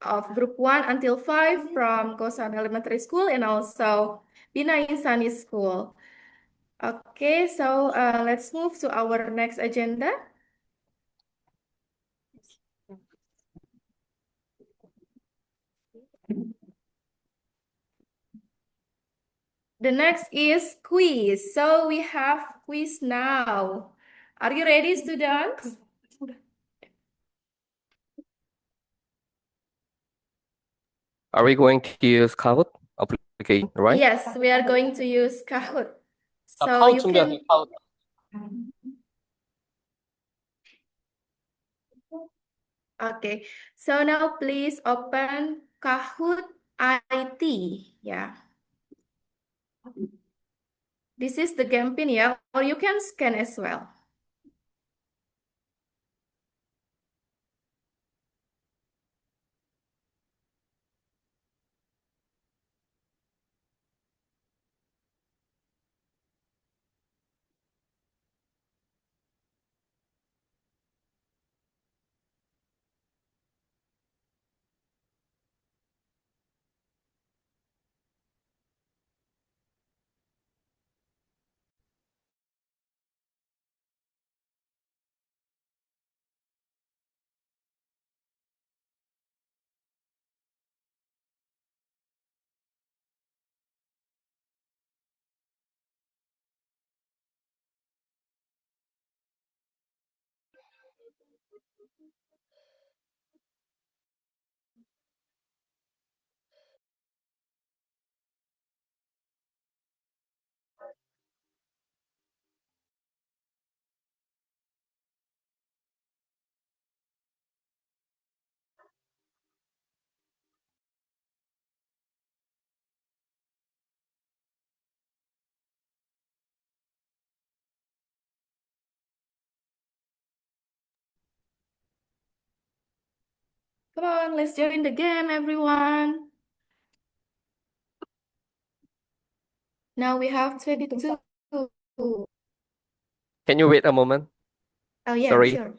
of group 1 until 5 from Kosan Elementary School and also Bina Insani School. Okay, so let's move to our next agenda. The next is quiz. So we have quiz now. Are you ready, students? Are we going to use Kahoot application, right? Yes, we are going to use Kahoot. So Kahoot you 준비하세요. can. Kahoot. Okay, so now please open Kahoot IT. Yeah. This is the game pin, yeah, or you can scan as well. Come on, let's join the game, everyone. Now we have 22. Oh, Can you wait a moment? yeah, Sorry. sure.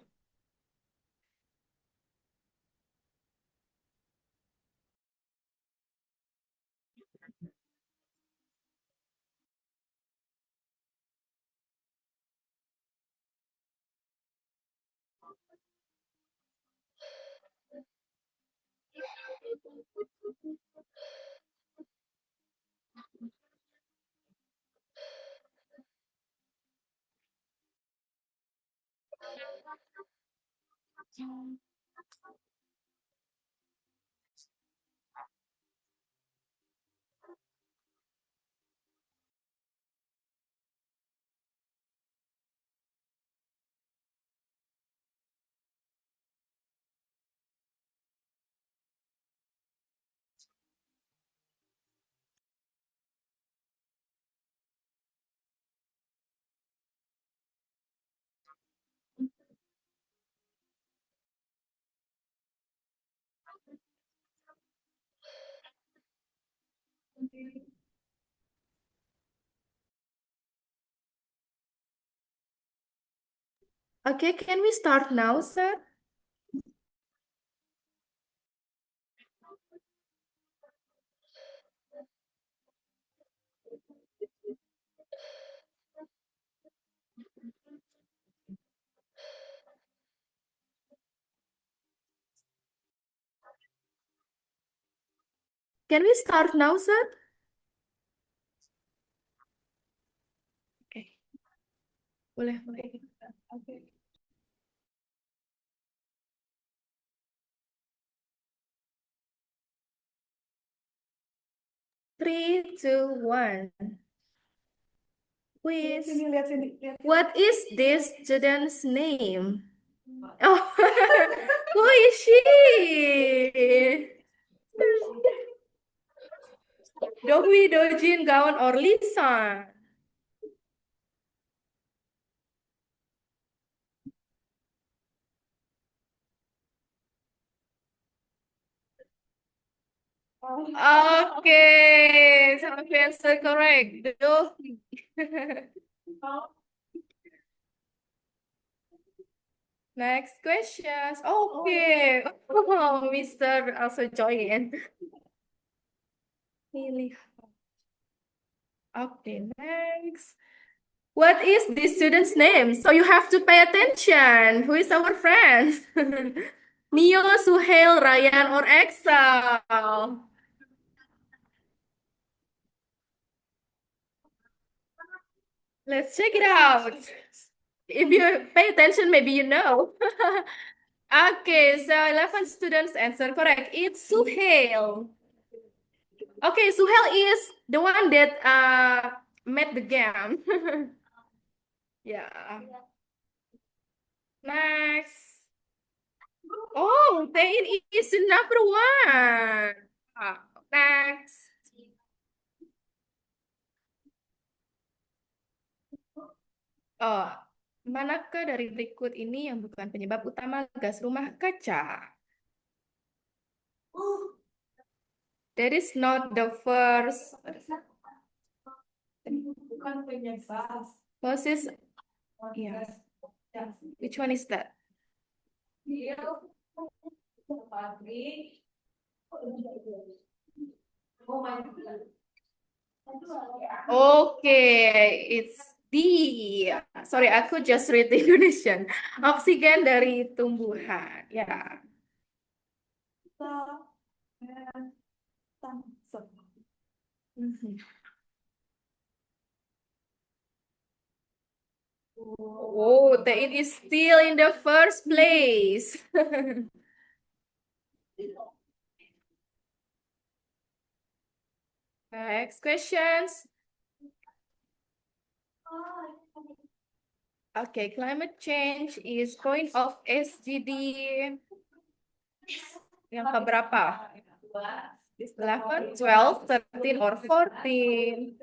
Okay, can we start now, sir? Can we start now, sir? Okay. Boleh, boleh. Okay. 3, 2, 1. Quiz. Sini, lihat sini. Lihat. What is this student's name? Oh, who is she? Dohwi, Dojin, Gaon, or Lisa? Okay, some of you answer correct. Dohwi. Next questions. Okay. Oh, Mr. also join. Really. Okay, next. What is this student's name? So you have to pay attention. Who is our friend? Mio, Suhail, Ryan, or Exal? Let's check it out. If you pay attention, maybe you know. Okay, so 11 students answer correct. It's Suhail. Okay, Suhail is the one that made the game. Yeah. Next. Oh, Tain is number 1. Next. Oh, manakah dari berikut ini yang bukan penyebab utama gas rumah kaca? That is not the first. Bukan penyebab. First is, yeah. Which one is that? Okay, it's D. Sorry, aku just read the Indonesian. Oksigen dari tumbuhan. Ya. Mhm. Oh, it is still in the first place. Next questions. Okay, climate change is point of SGD yang keberapa? 11, 12, 13, or 14?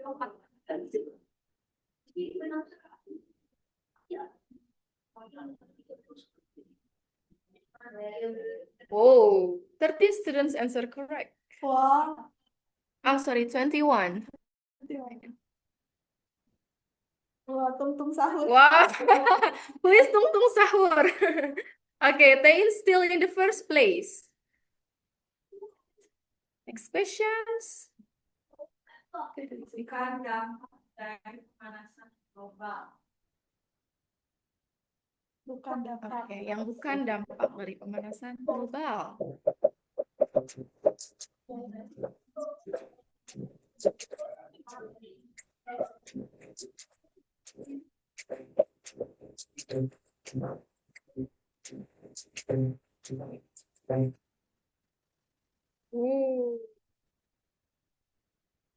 Oh, 30 students answer correct. Wow. Oh, sorry, 21. Wah, tung sahur. Wow. Who is Tung Tung Sahur? Okay, Tae still in the first place. Next questions. Bukan dampak dari pemanasan global. Bukan dampak. Oke, yang bukan dampak dari pemanasan global.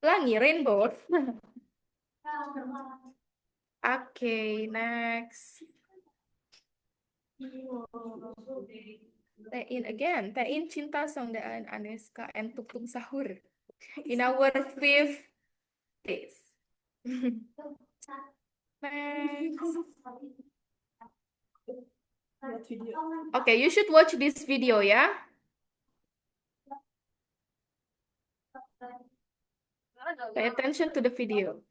Pelangi rainbow. Okay, next. Tae-in again. Tae-in Cinta Songdaan Aneska and Tung Tung Sahur in our fifth place. Next. Okay, you should watch this video, yeah? Pay attention to the video.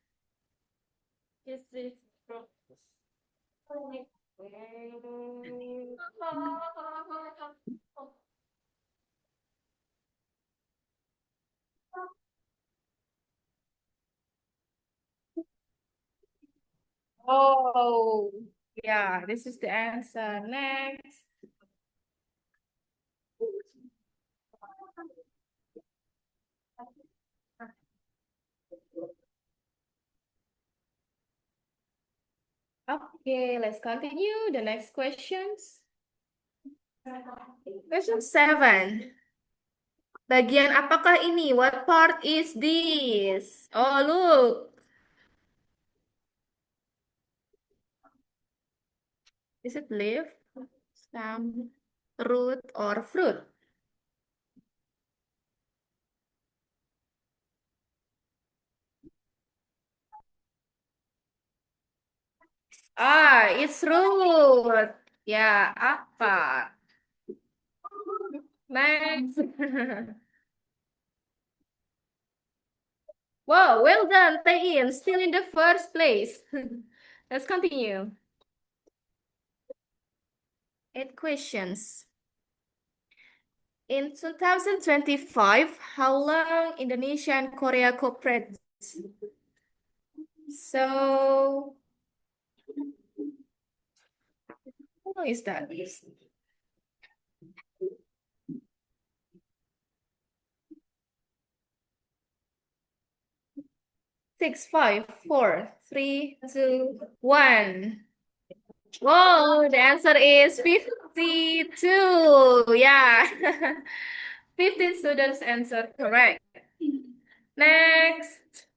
Oh, yeah, this is the answer. Next. Okay, let's continue. The next questions. Question 7. Bagian apakah ini? What part is this? Oh, look. Is it leaf, stem, root, or fruit? Ah, it's root. Ya, apa? Next. Wow, well done, Tae-in. Still in the first place. Let's continue. 8 questions. In 2025, how long Indonesia and Korea cooperate? So, how long is that? 6, 5, 4, 3, 2, 1. Whoa, the answer is 52. Yeah. 15 students answered correct. Next.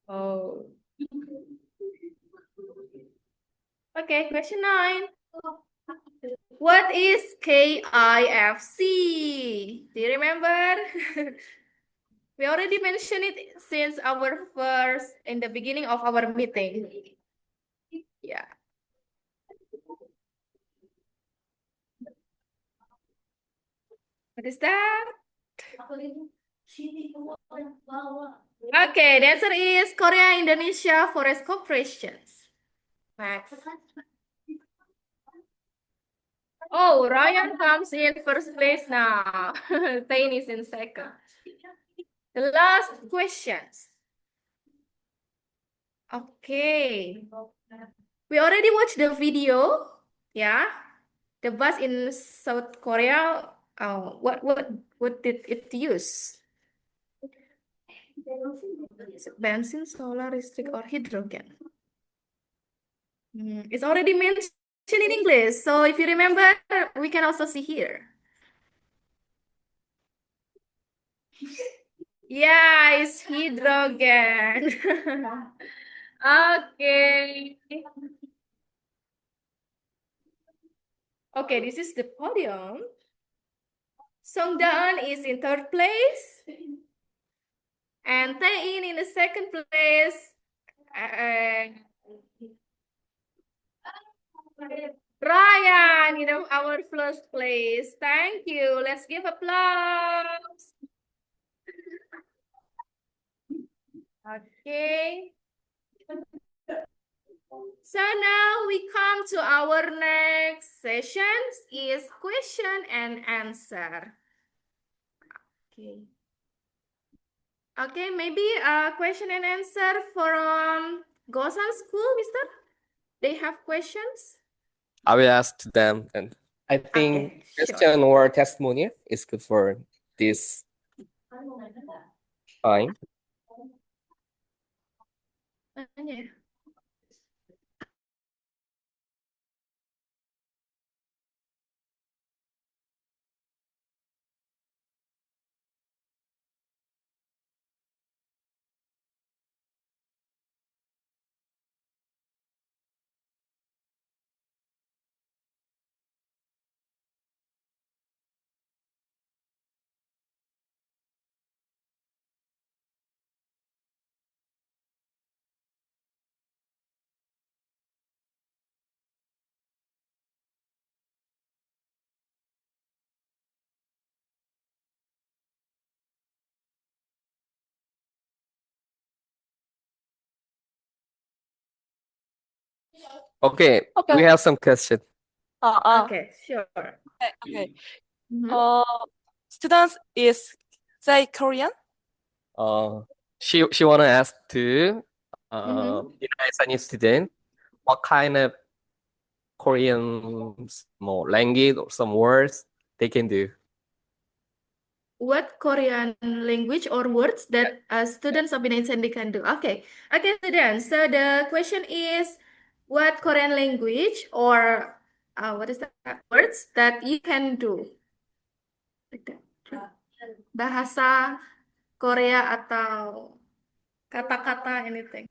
Oh. Okay, question 9. What is KIFC? Do you remember? We already mentioned it since our in the beginning of our meeting. Yeah. What is that? Okay, the answer is Korea Indonesia Forest Corporations. Next. Oh, Ryan comes in first place now. Tain is in second. The last questions. Okay. We already watched the video. Yeah. The bus in South Korea. What did it use? Benzene, solar, electric, or hydrogen? It's already mentioned in English. So if you remember, we can also see here. Yeah, it's hydrogen. Okay. Okay, this is the podium. Songdaan is in third place. And Tae-in in the second place. Ryan in our first place. Thank you. Let's give applause. Okay. So now we come to our next session is question and answer. Okay. Okay, maybe a question and answer from Gosan School, Mister? They have questions? I will ask to them, and I think Okay, sure. question or testimonial is good for this time. Yeah. Okay, Okay. we have some question. Okay, sure. Okay. Mhm. Students is say Korean? She wanna ask to Mhm. Indonesian student what kind of Korean more language or some words they can do. What Korean language or words that students of Binance Sandy can do? Okay, okay, students. So the question is, what Korean language or what is that words that you can do? Like that. Bahasa Korea atau kata-kata anything.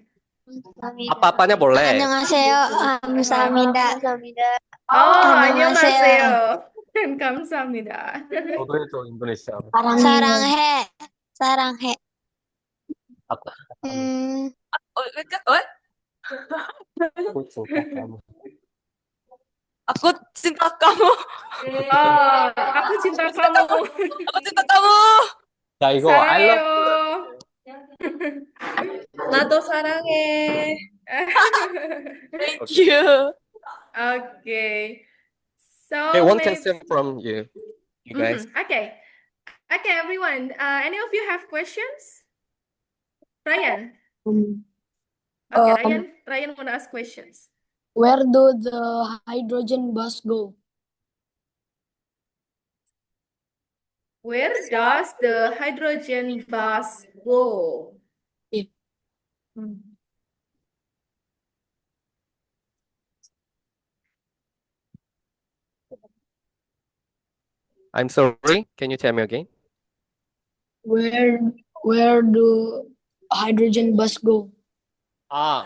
Apa-apanya boleh. 안녕하세요. 감사합니다. Oh, 안녕하세요. 안녕하세요. 감사합니다. 저도 해줘 인도네시아. 사랑해. 사랑해. 아까 What? 진짜 까먹. Aku cinta kamu. Aku cinta kamu. Aku cinta kamu. 야 이거 I love 사랑해요. 나도 사랑해. Thank you. Okay. So Okay, one maybe question from you guys. Okay. Okay, everyone. Any of you have questions? Ryan. Okay, Ryan want to ask questions. Where do the hydrogen bus go? Where does the hydrogen bus go? Yeah. I'm sorry. Can you tell me again? Where do hydrogen bus go? 아,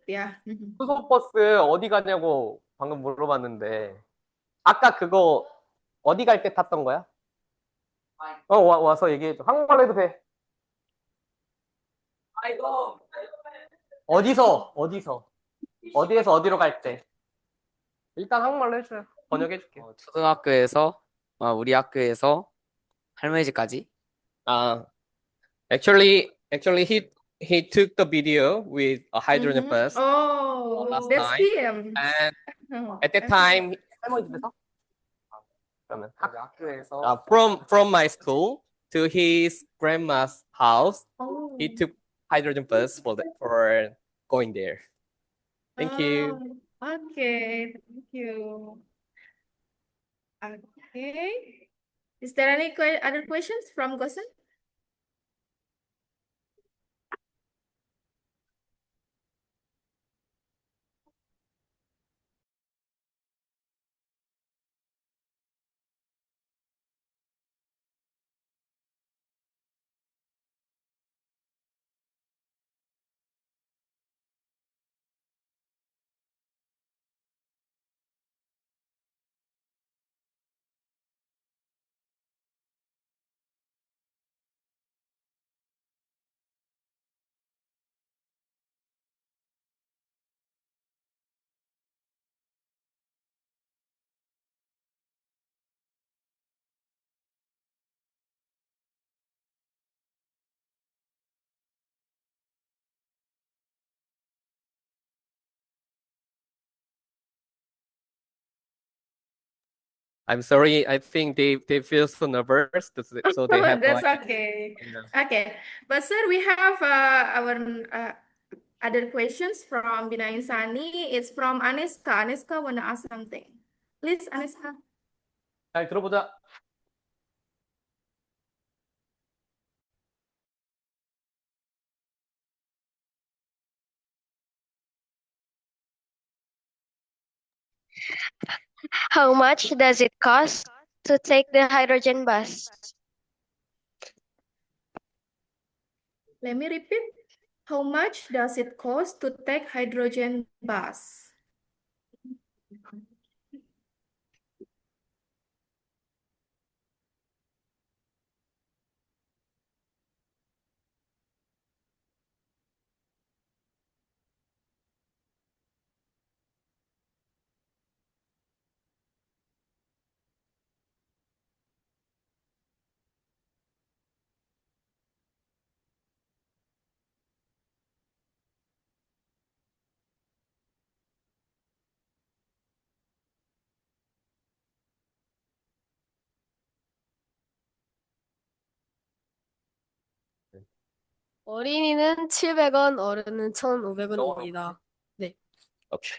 Yeah. 수소 버스 어디 가냐고 방금 물어봤는데 아까 그거 어디 갈 때 탔던 거야? 와서 얘기해줘. 한국말로 해도 돼. 어디에서 어디로 갈 때? 일단 한국말로 해줘요. 번역해줄게. 초등학교에서 우리 학교에서 할머니 집까지. Actually he took the video with a hydrogen bus Oh, last that's time, him. and Oh, at that time 할머니 집에서 그러면 학교에서 from my school to his grandma's house, he took hydrogen bus for going there. Thank you. Okay, thank you. Okay. Is there any other questions from Gosen? I'm sorry. I think they feel so nervous, so they have That's like. okay. Okay, but sir, we have our other questions from Bina Insani. It's from Aneska. Aneska wanna ask something. Please, Aneska. 잘 들어보자. How much does it cost to take the hydrogen bus? Let me repeat. How much does it cost to take hydrogen bus? 어린이는 700원, 어른은 1,500원입니다. 네. Okay.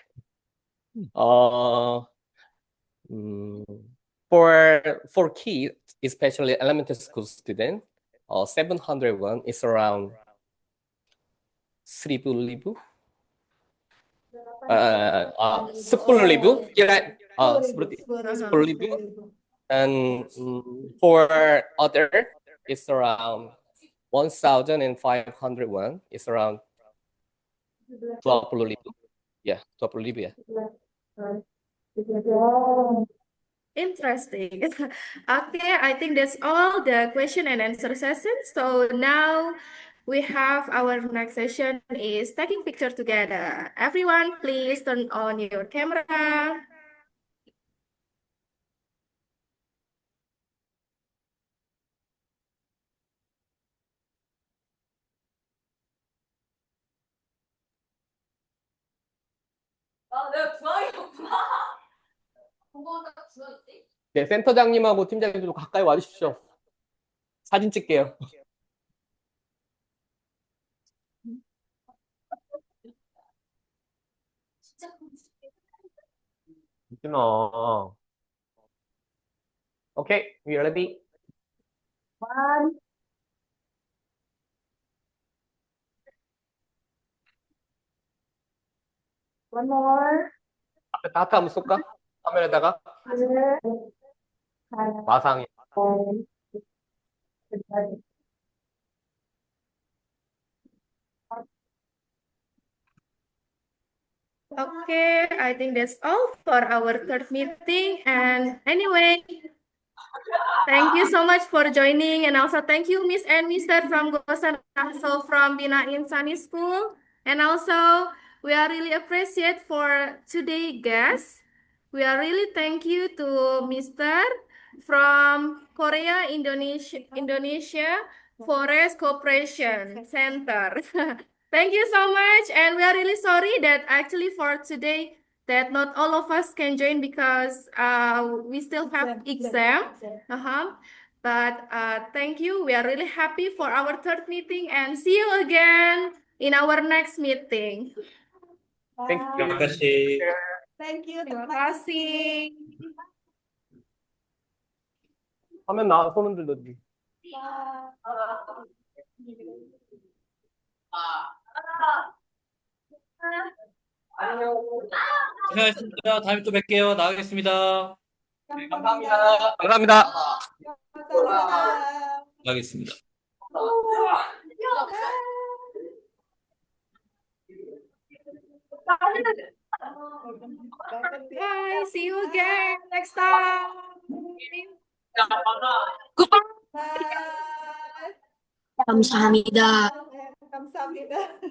For kids, especially elementary school student, 700 won is around 1000 10,000 kira 10,000 and for other it's around 1,500 won. It's around 20,000. Yeah, 20,000 ya. Interesting. Okay, I think that's all the question and answer session. So now we have our next session is taking picture together. Everyone, please turn on your camera. 네, 센터장님하고 팀장님도 가까이 와주십시오. 사진 찍게요. 있구나. Okay, we are ready. One. One more. 앞에 하트 한번 쏠까? 카메라에다가 마상이. Okay, I think that's all for our third meeting. And anyway, thank you so much for joining. And also thank you, Miss and Mr. from Gosan, also from Bina Insani School. And also, we are really appreciate for today guests. We are really thank you to Mr. from Korea, Indonesia Forest Cooperation Center. Thank you so much. And we are really sorry that actually for today that not all of us can join because we still have exam. But thank you. We are really happy for our third meeting and see you again in our next meeting. Thank you. Terima kasih. Terima kasih. 화면 나와 손 흔들더니. 고생하셨습니다. 다음에 또 뵐게요. 나가겠습니다. 감사합니다. 감사합니다. 나가겠습니다. Bye. See you again next time. 감사합니다. 감사합니다.